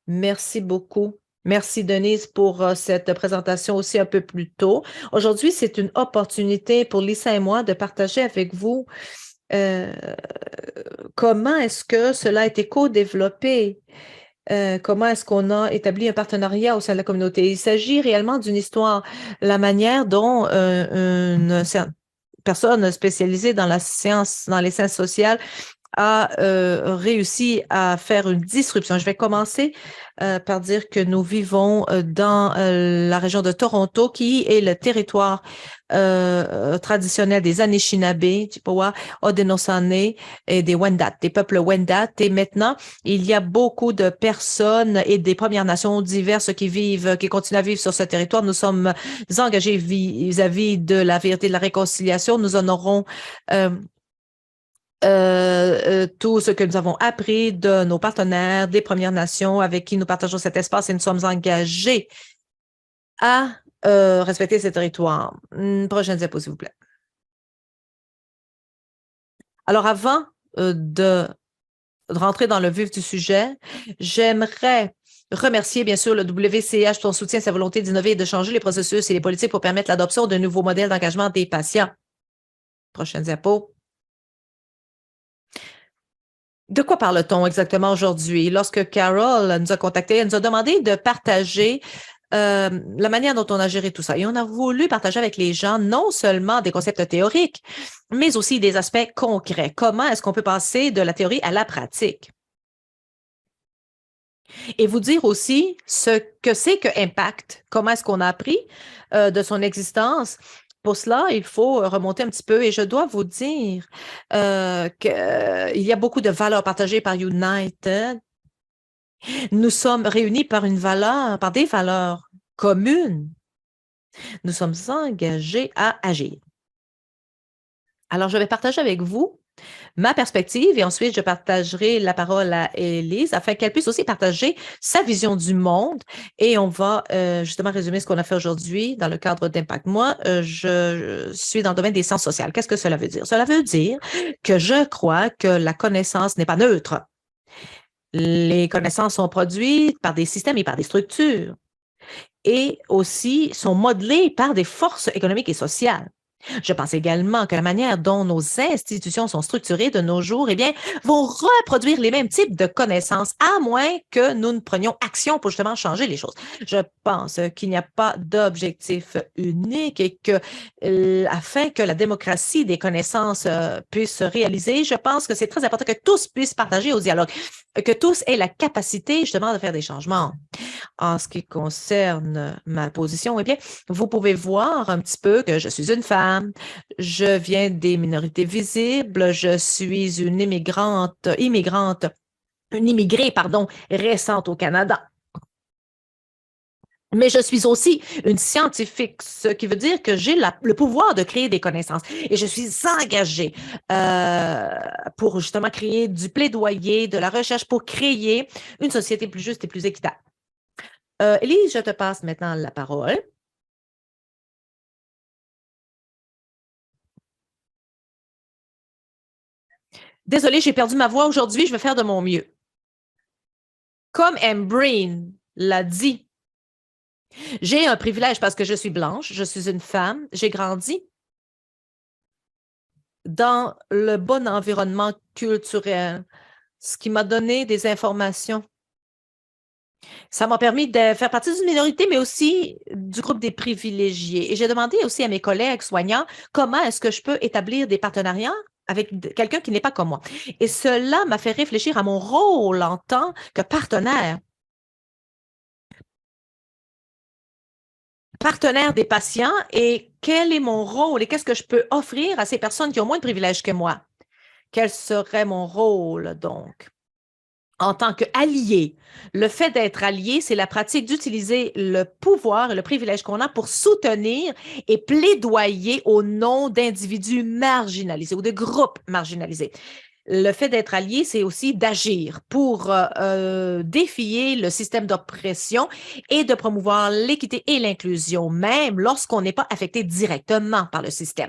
Merci beaucoup. Merci Denise pour cette présentation aussi un peu plus tôt. Aujourd'hui, c'est une opportunité pour Lisa et moi de partager avec vous comment est-ce que cela a été co-développé? Comment est-ce qu'on a établi un partenariat au sein de la communauté? Il s'agit réellement d'une histoire, la manière dont une personne spécialisée dans la science, dans les sciences sociales, a réussi à faire une disruption. Je vais commencer par dire que nous vivons dans la région de Toronto, qui est le territoire traditionnel des Anishinaabe, Chippewa, Haudenosaunee et des Wendat, des peuples Wendat. Et maintenant, il y a beaucoup de personnes et des Premières Nations diverses qui vivent, qui continuent à vivre sur ce territoire. Nous sommes engagés vis-à-vis de la vérité de la réconciliation. Nous honorons tout ce que nous avons appris de nos partenaires des Premières Nations avec qui nous partageons cet espace et nous sommes engagés à respecter ces territoires. Prochaine diapo, s'il vous plaît. Alors, avant de rentrer dans le vif du sujet, j'aimerais remercier, bien sûr, le WCH pour son soutien et sa volonté d'innover et de changer les processus et les politiques pour permettre l'adoption de nouveaux modèles d'engagement des patients. Prochaine diapo. De quoi parle-t-on exactement aujourd'hui? Lorsque Carol nous a contactés, elle nous a demandé de partager la manière dont on a géré tout ça. Et on a voulu partager avec les gens non seulement des concepts théoriques, mais aussi des aspects concrets. Comment est-ce qu'on peut passer de la théorie à la pratique? Et vous dire aussi ce que c'est que Impact. Comment est-ce qu'on a appris de son existence? Pour cela, il faut remonter un petit peu et je dois vous dire qu'il y a beaucoup de valeurs partagées par United. Nous sommes réunis par par des valeurs communes. Nous sommes engagés à agir. Alors, je vais partager avec vous ma perspective et ensuite je partagerai la parole à Élise afin qu'elle puisse aussi partager sa vision du monde et on va justement résumer ce qu'on a fait aujourd'hui dans le cadre d'Impact. Moi, je suis dans le domaine des sciences sociales. Qu'est-ce que cela veut dire? Cela veut dire que je crois que la connaissance n'est pas neutre. Les connaissances sont produites par des systèmes et par des structures et aussi sont modelées par des forces économiques et sociales. Je pense également que la manière dont nos institutions sont structurées de nos jours, eh bien, vont reproduire les mêmes types de connaissances, à moins que nous ne prenions action pour justement changer les choses. Je pense qu'il n'y a pas d'objectif unique et que, afin que la démocratie des connaissances puisse se réaliser, je pense que c'est très important que tous puissent partager au dialogue, que tous aient la capacité justement de faire des changements. En ce qui concerne ma position, eh bien, vous pouvez voir un petit peu que je suis une femme, je viens des minorités visibles, je suis une immigrante une immigrée, pardon, récente au Canada. Mais je suis aussi une scientifique, ce qui veut dire que j'ai le pouvoir de créer des connaissances. Et je suis engagée pour justement créer du plaidoyer, de la recherche pour créer une société plus juste et plus équitable. Élise, je te passe maintenant la parole. Désolée, j'ai perdu ma voix aujourd'hui, je vais faire de mon mieux. Comme Breen l'a dit, j'ai un privilège parce que je suis blanche, je suis une femme, j'ai grandi dans le bon environnement culturel, ce qui m'a donné des informations. Ça m'a permis de faire partie d'une minorité, mais aussi du groupe des privilégiés. Et j'ai demandé aussi à mes collègues soignants comment est-ce que je peux établir des partenariats avec quelqu'un qui n'est pas comme moi. Et cela m'a fait réfléchir à mon rôle en tant que partenaire des patients et quel est mon rôle et qu'est-ce que je peux offrir à ces personnes qui ont moins de privilèges que moi. Quel serait mon rôle donc? En tant qu'allié, le fait d'être allié, c'est la pratique d'utiliser le pouvoir et le privilège qu'on a pour soutenir et plaidoyer au nom d'individus marginalisés ou de groupes marginalisés. Le fait d'être allié, c'est aussi d'agir pour défier le système d'oppression et de promouvoir l'équité et l'inclusion, même lorsqu'on n'est pas affecté directement par le système.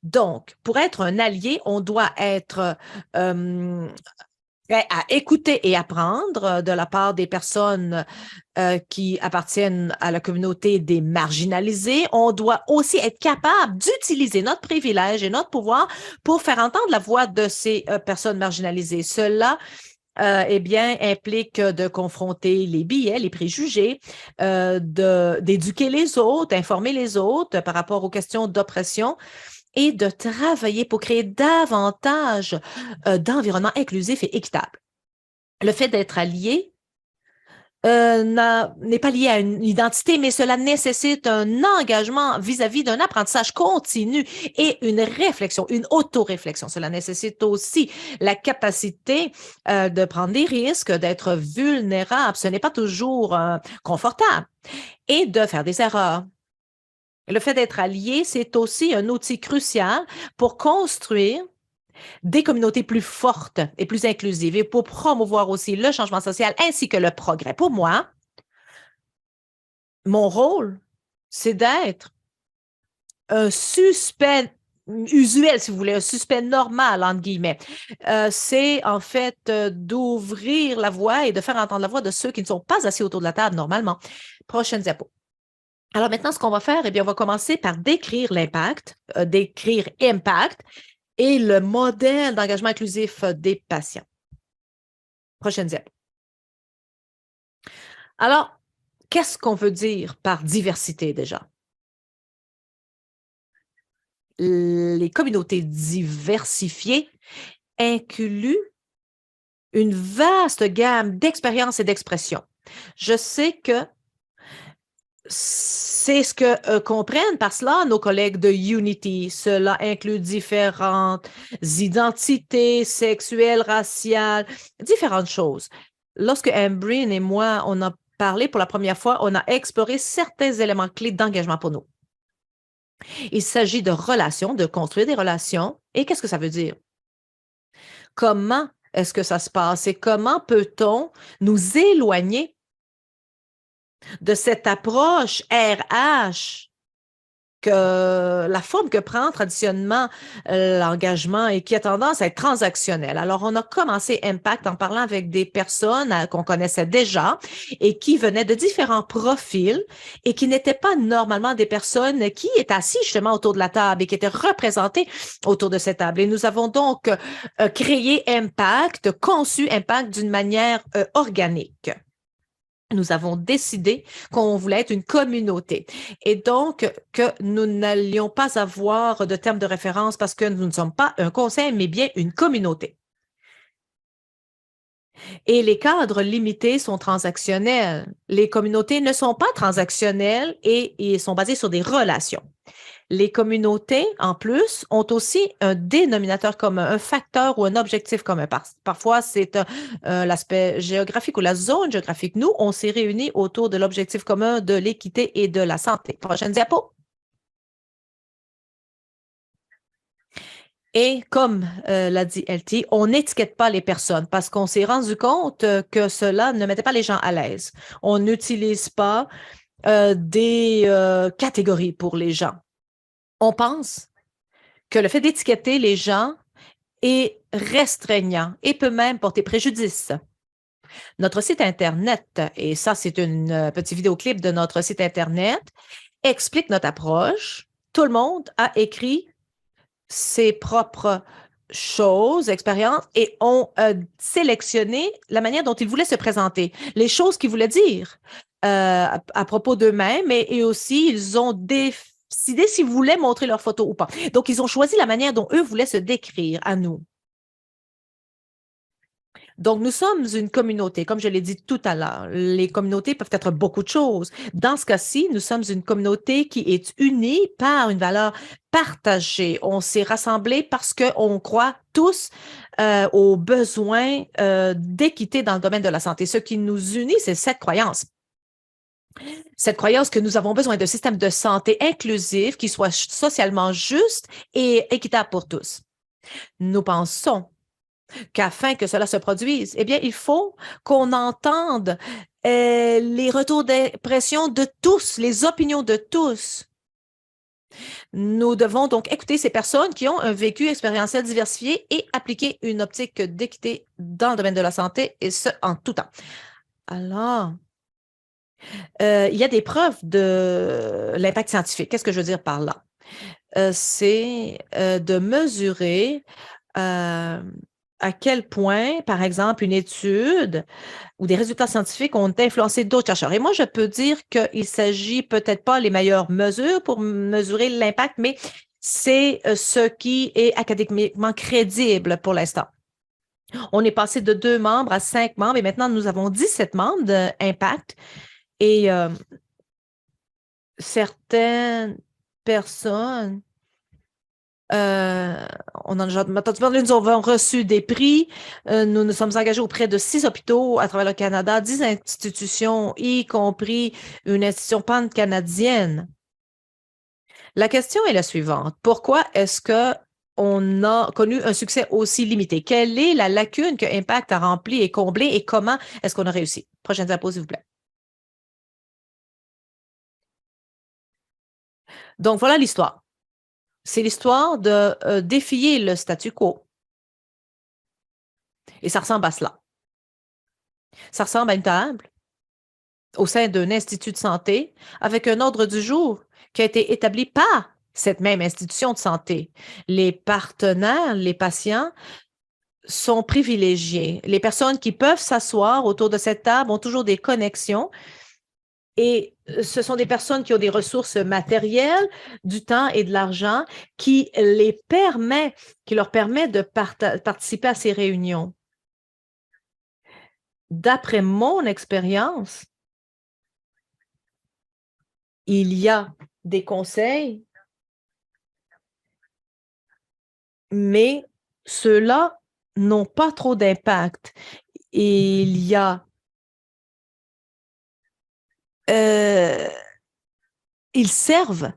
Donc, pour être un allié, on doit être prêt à écouter et apprendre de la part des personnes qui appartiennent à la communauté des marginalisés. On doit aussi être capable d'utiliser notre privilège et notre pouvoir pour faire entendre la voix de ces personnes marginalisées. Cela eh bien, implique de confronter les biais, les préjugés, d'éduquer les autres, informer les autres par rapport aux questions d'oppression et de travailler pour créer davantage d'environnements inclusifs et équitables. Le fait d'être allié n'est pas lié à une identité, mais cela nécessite un engagement vis-à-vis d'un apprentissage continu et une réflexion, une auto-réflexion. Cela nécessite aussi la capacité de prendre des risques, d'être vulnérable. Ce n'est pas toujours confortable et de faire des erreurs. Le fait d'être allié, c'est aussi un outil crucial pour construire des communautés plus fortes et plus inclusives et pour promouvoir aussi le changement social ainsi que le progrès. Pour moi, mon rôle, c'est d'être un suspect usuel, si vous voulez, un suspect normal, entre guillemets. C'est en fait d'ouvrir la voie et de faire entendre la voix de ceux qui ne sont pas assis autour de la table normalement. Prochaine diapo. Alors maintenant, ce qu'on va faire, eh bien, on va commencer par décrire l'impact, décrire impact et le modèle d'engagement inclusif des patients. Prochaine diapo. Alors, qu'est-ce qu'on veut dire par diversité déjà? Les communautés diversifiées incluent une vaste gamme d'expériences et d'expressions. Je sais que c'est ce que comprennent par cela nos collègues de Unity. Cela inclut différentes identités sexuelles, raciales, différentes choses. Lorsque Breen et moi, on a parlé pour la première fois, on a exploré certains éléments clés d'engagement pour nous. Il s'agit de relations, de construire des relations. Et qu'est-ce que ça veut dire? Comment est-ce que ça se passe et comment peut-on nous éloigner de cette approche RH, que la forme que prend traditionnellement l'engagement et qui a tendance à être transactionnel. Alors, on a commencé Impact en parlant avec des personnes qu'on connaissait déjà et qui venaient de différents profils et qui n'étaient pas normalement des personnes qui étaient assises justement autour de la table et qui étaient représentées autour de cette table. Et nous avons donc créé Impact, conçu Impact d'une manière organique. Nous avons décidé qu'on voulait être une communauté et donc que nous n'allions pas avoir de termes de référence parce que nous ne sommes pas un conseil, mais bien une communauté. Et les cadres limités sont transactionnels. Les communautés ne sont pas transactionnelles et sont basées sur des relations. Les communautés, en plus, ont aussi un dénominateur commun, un facteur ou un objectif commun. Parfois, c'est l'aspect géographique ou la zone géographique. Nous, on s'est réunis autour de l'objectif commun de l'équité et de la santé. Prochaine diapo. Et comme l'a dit LT, on n'étiquette pas les personnes parce qu'on s'est rendu compte que cela ne mettait pas les gens à l'aise. On n'utilise pas des catégories pour les gens. On pense que le fait d'étiqueter les gens est restreignant et peut même porter préjudice. Notre site Internet, et ça, c'est une petit vidéoclip de notre site Internet, explique notre approche. Tout le monde a écrit ses propres choses, expériences, et ont sélectionné la manière dont ils voulaient se présenter, les choses qu'ils voulaient dire à propos d'eux-mêmes, et aussi ils ont décidé s'ils voulaient montrer leurs photos ou pas. Donc, ils ont choisi la manière dont eux voulaient se décrire à nous. Donc, nous sommes une communauté, comme je l'ai dit tout à l'heure. Les communautés peuvent être beaucoup de choses. Dans ce cas-ci, nous sommes une communauté qui est unie par une valeur partagée. On s'est rassemblés parce qu'on croit tous aux besoins d'équité dans le domaine de la santé. Ce qui nous unit, c'est cette croyance. Cette croyance que nous avons besoin d'un système de santé inclusif qui soit socialement juste et équitable pour tous. Nous pensons qu'afin que cela se produise, eh bien, il faut qu'on entende les retours d'impression de tous, les opinions de tous. Nous devons donc écouter ces personnes qui ont un vécu expérientiel diversifié et appliquer une optique d'équité dans le domaine de la santé, et ce, en tout temps. Alors, il y a des preuves de l'impact scientifique. Qu'est-ce que je veux dire par là? C'est de mesurer à quel point, par exemple, une étude ou des résultats scientifiques ont influencé d'autres chercheurs. Et moi, je peux dire qu'il s'agit peut-être pas les meilleures mesures pour mesurer l'impact, mais c'est ce qui est académiquement crédible pour l'instant. On est passé de 2 membres à 5 membres et maintenant, nous avons 17 membres d'impact et certaines personnes on en a entendu parler, nous avons reçu des prix. Nous nous sommes engagés auprès de 6 hôpitaux à travers le Canada, 10 institutions, y compris une institution pan-canadienne. La question est la suivante. Pourquoi est-ce qu'on a connu un succès aussi limité? Quelle est la lacune que Impact a remplie et comblée et comment est-ce qu'on a réussi? Prochaine diapo, s'il vous plaît. Donc, voilà l'histoire. C'est l'histoire de défier le statu quo. Et ça ressemble à cela. Ça ressemble à une table au sein d'un institut de santé avec un ordre du jour qui a été établi par cette même institution de santé. Les partenaires, les patients sont privilégiés. Les personnes qui peuvent s'asseoir autour de cette table ont toujours des connexions et ce sont des personnes qui ont des ressources matérielles, du temps et de l'argent qui leur permet de participer à ces réunions. D'après mon expérience, il y a des conseils, mais ceux-là n'ont pas trop d'impact. Il y a ils servent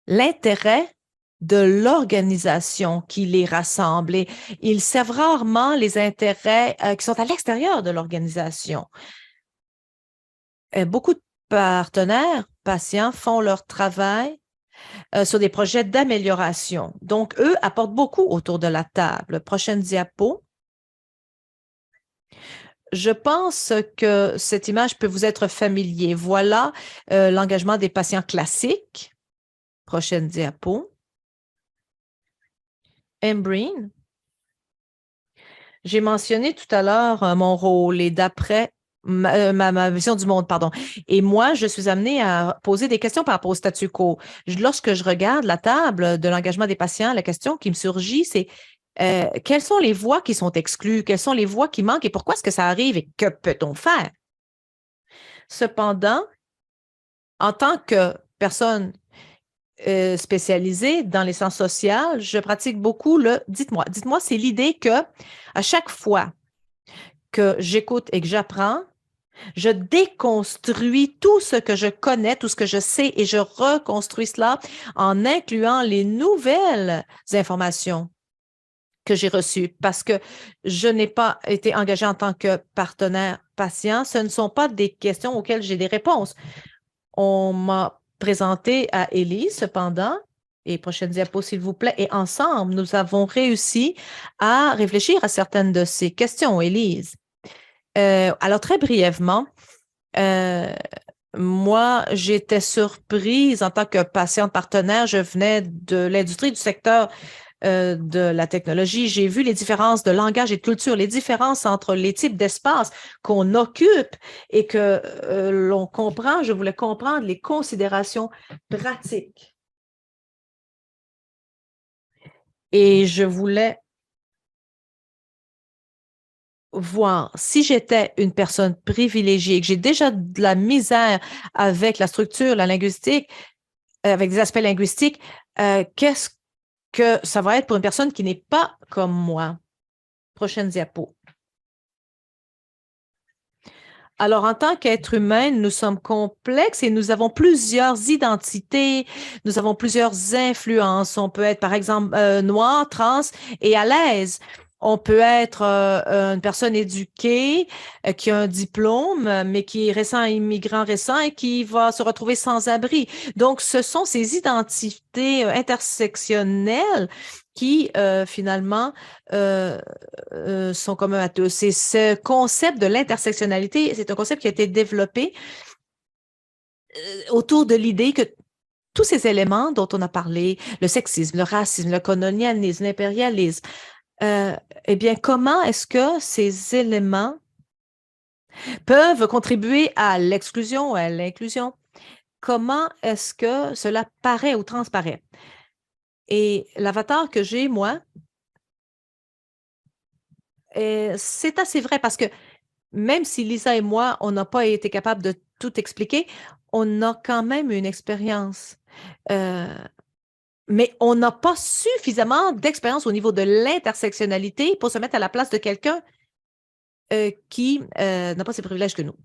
l'intérêt de l'organisation qui les rassemble et ils servent rarement les intérêts qui sont à l'extérieur de l'organisation. Beaucoup de partenaires, patients font leur travail sur des projets d'amélioration. Donc, eux apportent beaucoup autour de la table. Prochaine diapo. Je pense que cette image peut vous être familier. Voilà l'engagement des patients classiques. Prochaine diapo. Embreen. J'ai mentionné tout à l'heure mon rôle et d'après ma vision du monde, pardon. Et moi, je suis amenée à poser des questions par rapport au statu quo. Lorsque je regarde la table de l'engagement des patients, la question qui me surgit, c'est quelles sont les voix qui sont exclues? Quelles sont les voix qui manquent et pourquoi est-ce que ça arrive et que peut-on faire? Cependant, en tant que personne spécialisée dans les sciences sociales, je pratique beaucoup le dites-moi. Dites-moi, c'est l'idée que à chaque fois que j'écoute et que j'apprends, je déconstruis tout ce que je connais, tout ce que je sais et je reconstruis cela en incluant les nouvelles informations que j'ai reçues parce que je n'ai pas été engagée en tant que partenaire patient. Ce ne sont pas des questions auxquelles j'ai des réponses. On m'a présenté à Élise, cependant, et prochaine diapo, s'il vous plaît, et ensemble, nous avons réussi à réfléchir à certaines de ces questions, Élise. Alors, très brièvement, moi, j'étais surprise en tant que patiente partenaire. Je venais de l'industrie du secteur de la technologie. J'ai vu les différences de langage et de culture, les différences entre les types d'espace qu'on occupe et que l'on comprend. Je voulais comprendre les considérations pratiques. Et je voulais voir si j'étais une personne privilégiée, que j'ai déjà de la misère avec la structure, la linguistique, avec des aspects linguistiques, qu'est-ce que ça va être pour une personne qui n'est pas comme moi? Prochaine diapo. Alors, en tant qu'être humain, nous sommes complexes et nous avons plusieurs identités, nous avons plusieurs influences. On peut être, par exemple, noir, trans et à l'aise. On peut être une personne éduquée qui a un diplôme, mais qui est récent, immigrant récent et qui va se retrouver sans abri. Donc, ce sont ces identités intersectionnelles qui, finalement, sont communs à tous. C'est ce concept de l'intersectionnalité, c'est un concept qui a été développé autour de l'idée que tous ces éléments dont on a parlé, le sexisme, le racisme, le colonialisme, l'impérialisme, eh bien, comment est-ce que ces éléments peuvent contribuer à l'exclusion ou à l'inclusion? Comment est-ce que cela paraît ou transparaît? Et l'avatar que j'ai, moi, c'est assez vrai parce que même si Lisa et moi, on n'a pas été capable de tout expliquer, on a quand même une expérience. Euh, mais on n'a pas suffisamment d'expérience au niveau de l'intersectionnalité pour se mettre à la place de quelqu'un qui n'a pas ces privilèges que nous.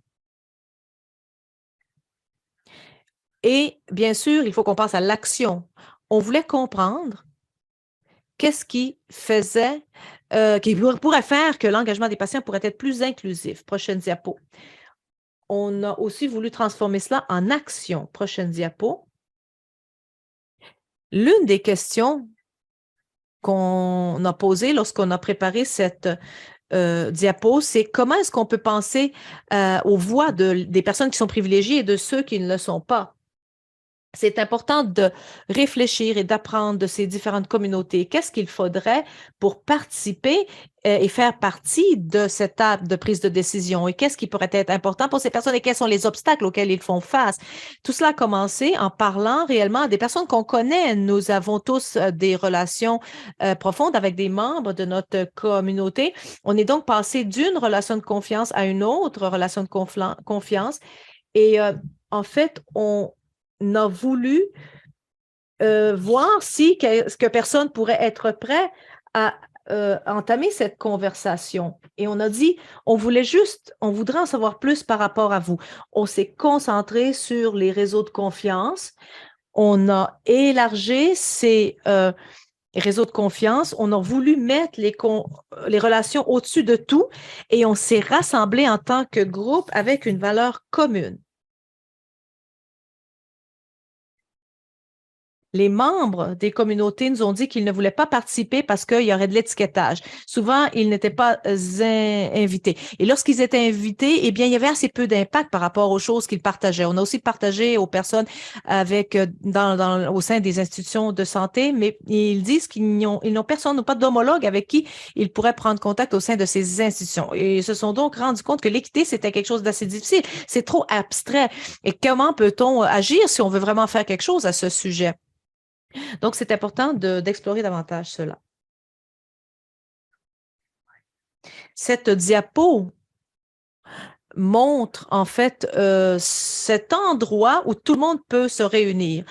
Et bien sûr, il faut qu'on passe à l'action. On voulait comprendre qu'est-ce qui faisait, qui pourrait faire que l'engagement des patients pourrait être plus inclusif. Prochaine diapo. On a aussi voulu transformer cela en action. Prochaine diapo. L'une des questions qu'on a posées lorsqu'on a préparé cette diapo, c'est comment est-ce qu'on peut penser aux voix des personnes qui sont privilégiées et de ceux qui ne le sont pas. C'est important de réfléchir et d'apprendre de ces différentes communautés. Qu'est-ce qu'il faudrait pour participer et faire partie de cette étape de prise de décision? Et qu'est-ce qui pourrait être important pour ces personnes et quels sont les obstacles auxquels ils font face? Tout cela a commencé en parlant réellement des personnes qu'on connaît. Nous avons tous des relations profondes avec des membres de notre communauté. On est donc passé d'une relation de confiance à une autre relation de confiance. Et en fait, on a voulu voir si que personne pourrait être prêt à entamer cette conversation. Et on a dit, on voudrait en savoir plus par rapport à vous. On s'est concentré sur les réseaux de confiance. On a élargi ces réseaux de confiance. On a voulu mettre les relations au-dessus de tout et on s'est rassemblés en tant que groupe avec une valeur commune. Les membres des communautés nous ont dit qu'ils ne voulaient pas participer parce qu'il y aurait de l'étiquetage. Souvent, ils n'étaient pas invités. Et lorsqu'ils étaient invités, eh bien, il y avait assez peu d'impact par rapport aux choses qu'ils partageaient. On a aussi partagé aux personnes avec au sein des institutions de santé, mais ils disent qu'ils n'ont personne, n'ont pas d'homologue avec qui ils pourraient prendre contact au sein de ces institutions. Et ils se sont donc rendus compte que l'équité, c'était quelque chose d'assez difficile. C'est trop abstrait. Et comment peut-on agir si on veut vraiment faire quelque chose à ce sujet? Donc, c'est important d'explorer davantage cela. Cette diapo montre en fait cet endroit où tout le monde peut se réunir.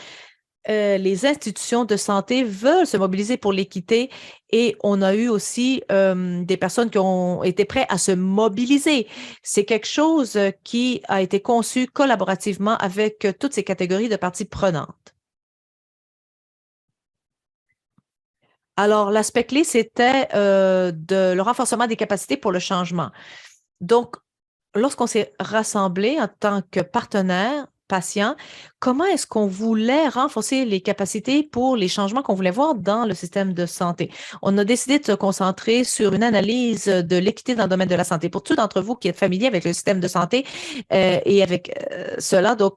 les institutions de santé veulent se mobiliser pour l'équité et on a eu aussi des personnes qui ont été prêtes à se mobiliser. C'est quelque chose qui a été conçu collaborativement avec toutes ces catégories de parties prenantes. Alors, l'aspect clé, c'était le renforcement des capacités pour le changement. Donc, lorsqu'on s'est rassemblés en tant que partenaires patients, comment est-ce qu'on voulait renforcer les capacités pour les changements qu'on voulait voir dans le système de santé? On a décidé de se concentrer sur une analyse de l'équité dans le domaine de la santé. Pour tous d'entre vous qui êtes familiers avec le système de santé et avec cela, donc,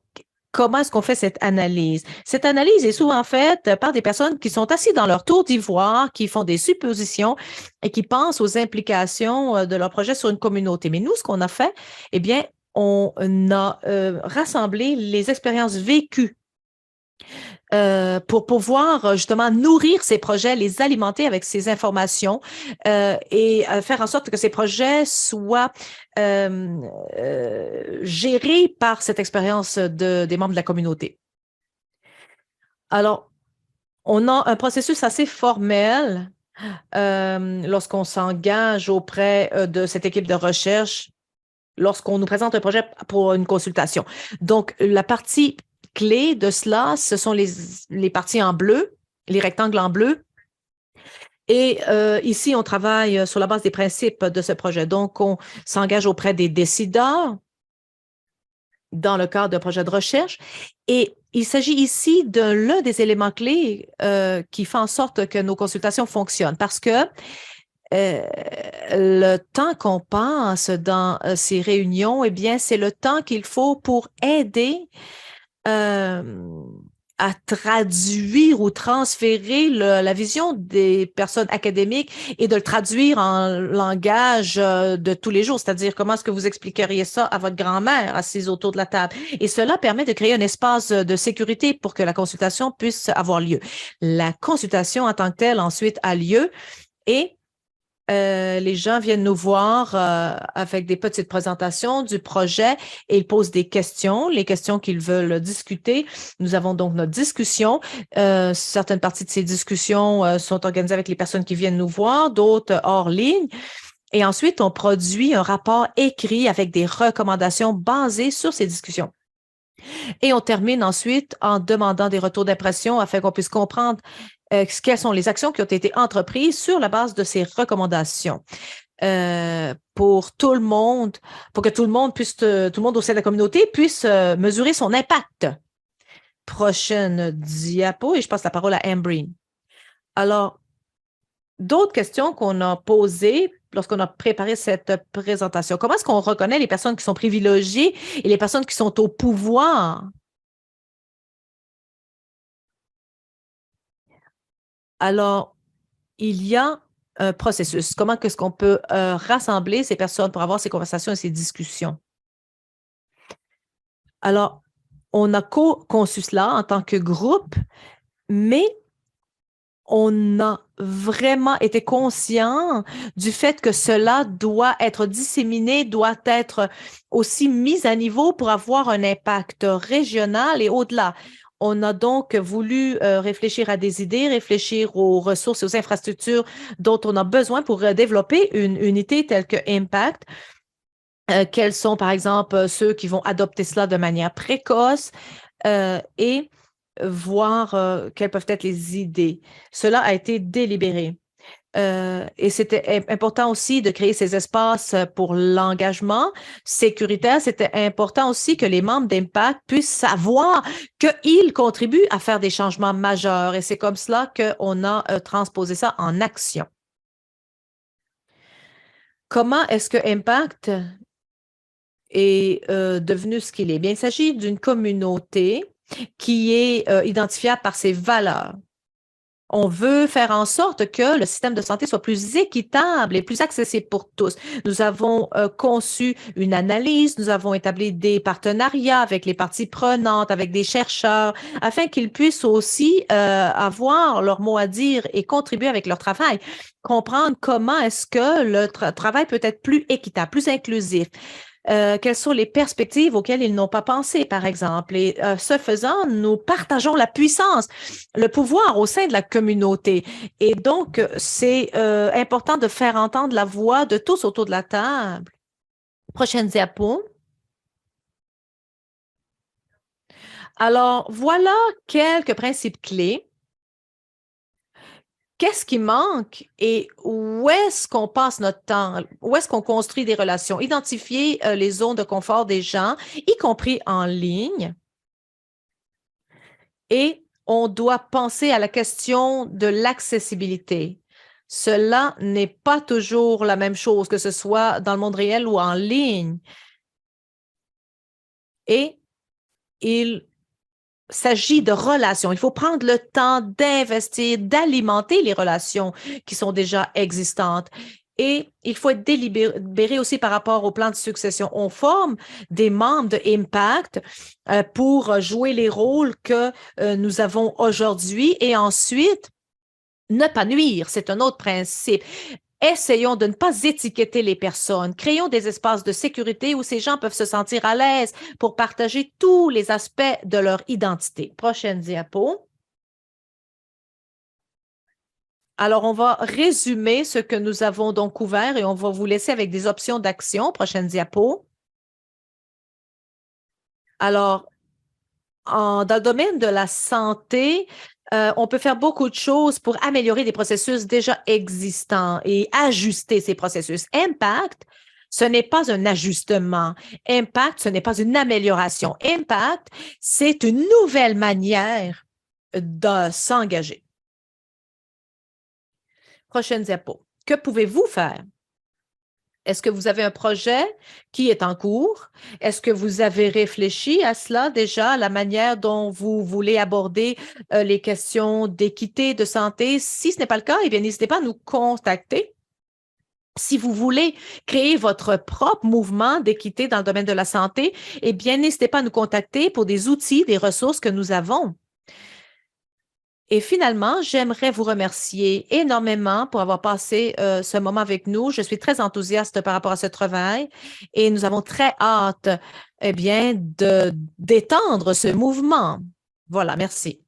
comment est-ce qu'on fait cette analyse? Cette analyse est souvent faite par des personnes qui sont assises dans leur tour d'ivoire, qui font des suppositions et qui pensent aux implications de leur projet sur une communauté. Mais nous, ce qu'on a fait, eh bien, on a rassemblé les expériences vécues pour pouvoir justement nourrir ces projets, les alimenter avec ces informations et faire en sorte que ces projets soient gérés par cette expérience des membres de la communauté. Alors, on a un processus assez formel lorsqu'on s'engage auprès de cette équipe de recherche, lorsqu'on nous présente un projet pour une consultation. Donc, la partie clé de cela, ce sont les parties en bleu, les rectangles en bleu. Et ici, on travaille sur la base des principes de ce projet. Donc, on s'engage auprès des décideurs dans le cadre d'un projet de recherche. Et il s'agit ici de l'un des éléments clés qui fait en sorte que nos consultations fonctionnent parce que le temps qu'on passe dans ces réunions, eh bien, c'est le temps qu'il faut pour aider à traduire ou transférer la vision des personnes académiques et de le traduire en langage de tous les jours, c'est-à-dire comment est-ce que vous expliqueriez ça à votre grand-mère assise autour de la table. Et cela permet de créer un espace de sécurité pour que la consultation puisse avoir lieu. La consultation en tant que telle ensuite a lieu et les gens viennent nous voir avec des petites présentations du projet et ils posent des questions, les questions qu'ils veulent discuter. Nous avons donc notre discussion. Certaines parties de ces discussions sont organisées avec les personnes qui viennent nous voir, d'autres hors ligne. Et ensuite, on produit un rapport écrit avec des recommandations basées sur ces discussions. Et on termine ensuite en demandant des retours d'impression afin qu'on puisse comprendre quelles sont les actions qui ont été entreprises sur la base de ces recommandations. Pour tout le monde, pour que tout le monde au sein de la communauté puisse mesurer son impact. Prochaine diapo et je passe la parole à Ambreen. Alors, d'autres questions qu'on a posées lorsqu'on a préparé cette présentation. Comment est-ce qu'on reconnaît les personnes qui sont privilégiées et les personnes qui sont au pouvoir? Alors, il y a un processus. Comment est-ce qu'on peut rassembler ces personnes pour avoir ces conversations et ces discussions? Alors, on a conçu cela en tant que groupe, mais on a vraiment été conscient du fait que cela doit être disséminé, doit être aussi mis à niveau pour avoir un impact régional et au-delà. On a donc voulu réfléchir à des idées, réfléchir aux ressources et aux infrastructures dont on a besoin pour développer une unité telle que Impact. Quels sont, par exemple, ceux qui vont adopter cela de manière précoce et voir quelles peuvent être les idées. Cela a été délibéré. Et c'était important aussi de créer ces espaces pour l'engagement sécuritaire. C'était important aussi que les membres d'Impact puissent savoir qu'ils contribuent à faire des changements majeurs. Et c'est comme cela qu'on a transposé ça en action. Comment est-ce que Impact est devenu ce qu'il est? Bien, il s'agit d'une communauté qui est identifiable par ses valeurs. On veut faire en sorte que le système de santé soit plus équitable et plus accessible pour tous. Nous avons conçu une analyse, nous avons établi des partenariats avec les parties prenantes, avec des chercheurs, afin qu'ils puissent aussi avoir leur mot à dire et contribuer avec leur travail. Comprendre comment est-ce que le travail peut être plus équitable, plus inclusif. quelles sont les perspectives auxquelles ils n'ont pas pensé, par exemple. Et ce faisant, nous partageons la puissance, le pouvoir au sein de la communauté. Et donc, c'est important de faire entendre la voix de tous autour de la table. Prochaine diapo. Alors, voilà quelques principes clés. Qu'est-ce qui manque et où est-ce qu'on passe notre temps? Où est-ce qu'on construit des relations? Identifier les zones de confort des gens, y compris en ligne. Et on doit penser à la question de l'accessibilité. Cela n'est pas toujours la même chose, que ce soit dans le monde réel ou en ligne. Et il s'agit de relations. Il faut prendre le temps d'investir, d'alimenter les relations qui sont déjà existantes. Et il faut être délibéré aussi par rapport au plan de succession. On forme des membres de Impact pour jouer les rôles que nous avons aujourd'hui et ensuite ne pas nuire. C'est un autre principe. Essayons de ne pas étiqueter les personnes. Créons des espaces de sécurité où ces gens peuvent se sentir à l'aise pour partager tous les aspects de leur identité. Prochaine diapo. Alors, on va résumer ce que nous avons donc couvert et on va vous laisser avec des options d'action. Prochaine diapo. Alors, dans le domaine de la santé, on peut faire beaucoup de choses pour améliorer des processus déjà existants et ajuster ces processus. Impact, ce n'est pas un ajustement. Impact, ce n'est pas une amélioration. Impact, c'est une nouvelle manière de s'engager. Prochaine diapo. Que pouvez-vous faire? Est-ce que vous avez un projet qui est en cours? Est-ce que vous avez réfléchi à cela déjà, à la manière dont vous voulez aborder les questions d'équité, de santé? Si ce n'est pas le cas, eh bien, n'hésitez pas à nous contacter. Si vous voulez créer votre propre mouvement d'équité dans le domaine de la santé, eh bien, n'hésitez pas à nous contacter pour des outils, des ressources que nous avons. Et finalement, j'aimerais vous remercier énormément pour avoir passé ce moment avec nous. Je suis très enthousiaste par rapport à ce travail et nous avons très hâte, eh bien, d'étendre ce mouvement. Voilà, merci.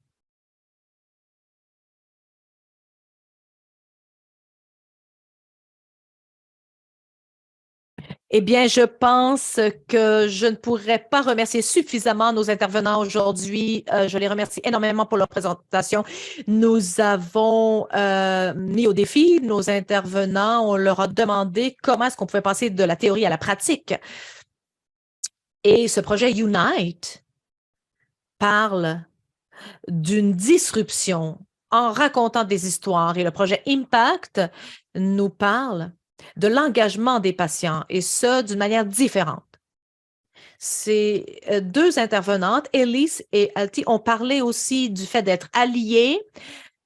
Eh bien, je pense que je ne pourrais pas remercier suffisamment nos intervenants aujourd'hui. Je les remercie énormément pour leur présentation. Nous avons mis au défi nos intervenants. On leur a demandé comment est-ce qu'on pouvait passer de la théorie à la pratique. Et ce projet Unite parle d'une disruption en racontant des histoires. Et le projet Impact nous parle de l'engagement des patients, et ce, d'une manière différente. Ces deux intervenantes, Elise et Alti, ont parlé aussi du fait d'être alliés,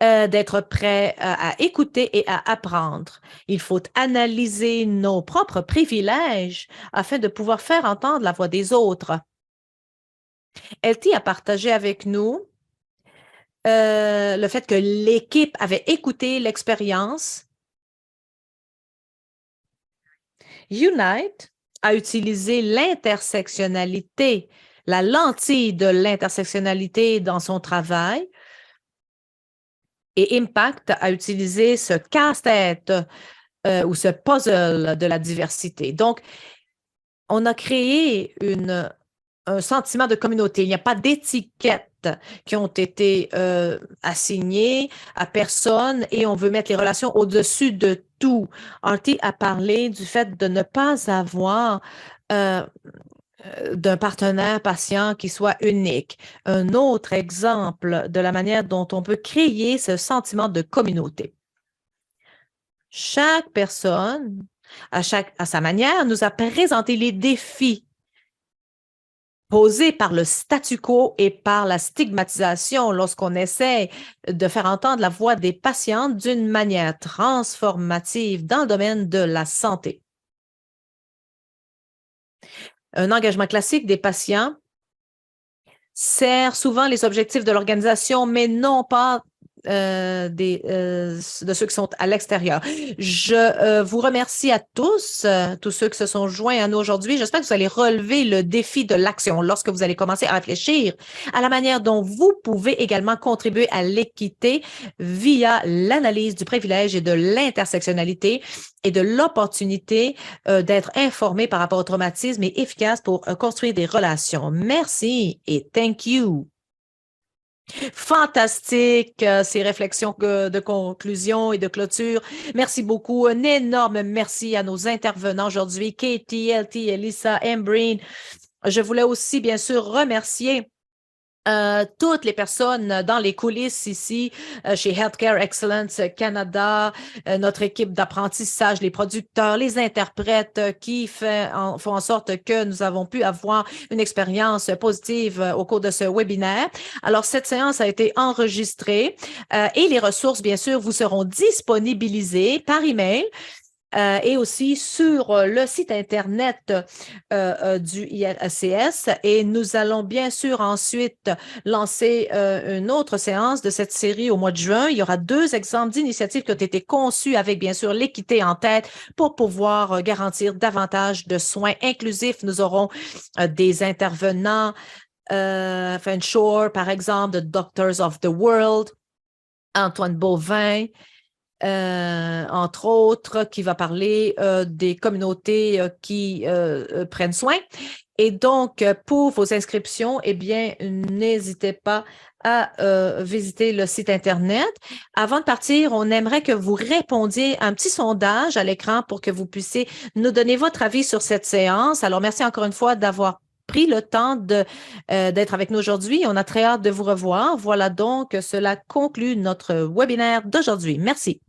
d'être prêts à écouter et à apprendre. Il faut analyser nos propres privilèges afin de pouvoir faire entendre la voix des autres. Elti a partagé avec nous le fait que l'équipe avait écouté l'expérience. Unite a utilisé l'intersectionnalité, la lentille de l'intersectionnalité dans son travail. Et Impact a utilisé ce casse-tête ou ce puzzle de la diversité. Donc, on a créé un sentiment de communauté. Il n'y a pas d'étiquettes qui ont été assignées à personne et on veut mettre les relations au-dessus de tout. Artie a parlé du fait de ne pas avoir d'un partenaire patient qui soit unique. Un autre exemple de la manière dont on peut créer ce sentiment de communauté. Chaque personne, à sa manière, nous a présenté les défis posés par le statu quo et par la stigmatisation lorsqu'on essaie de faire entendre la voix des patients d'une manière transformative dans le domaine de la santé. Un engagement classique des patients sert souvent les objectifs de l'organisation, mais non pas de ceux qui sont à l'extérieur. Je vous remercie à tous, tous ceux qui se sont joints à nous aujourd'hui. J'espère que vous allez relever le défi de l'action lorsque vous allez commencer à réfléchir à la manière dont vous pouvez également contribuer à l'équité via l'analyse du privilège et de l'intersectionnalité et de l'opportunité d'être informé par rapport au traumatisme et efficace pour construire des relations. Merci et thank you. Fantastique, ces réflexions de conclusion et de clôture. Merci beaucoup. Un énorme merci à nos intervenants aujourd'hui, Katie, LT, Elissa, Embreen. Je voulais aussi, bien sûr, remercier toutes les personnes dans les coulisses ici chez Healthcare Excellence Canada, notre équipe d'apprentissage, les producteurs, les interprètes qui font en sorte que nous avons pu avoir une expérience positive au cours de ce webinaire. Alors, cette séance a été enregistrée et les ressources, bien sûr, vous seront disponibilisées par email. Et aussi sur le site Internet du IRCS. Et nous allons bien sûr ensuite lancer une autre séance de cette série au mois de juin. Il y aura 2 exemples d'initiatives qui ont été conçues avec bien sûr l'équité en tête pour pouvoir garantir davantage de soins inclusifs. Nous aurons des intervenants, Shore, par exemple, de Doctors of the World, Antoine Beauvin, entre autres, qui va parler des communautés qui prennent soin. Et donc, pour vos inscriptions, eh bien, n'hésitez pas à visiter le site Internet. Avant de partir, on aimerait que vous répondiez à un petit sondage à l'écran pour que vous puissiez nous donner votre avis sur cette séance. Alors, merci encore une fois d'avoir pris le temps d'être avec nous aujourd'hui. On a très hâte de vous revoir. Voilà donc, cela conclut notre webinaire d'aujourd'hui. Merci.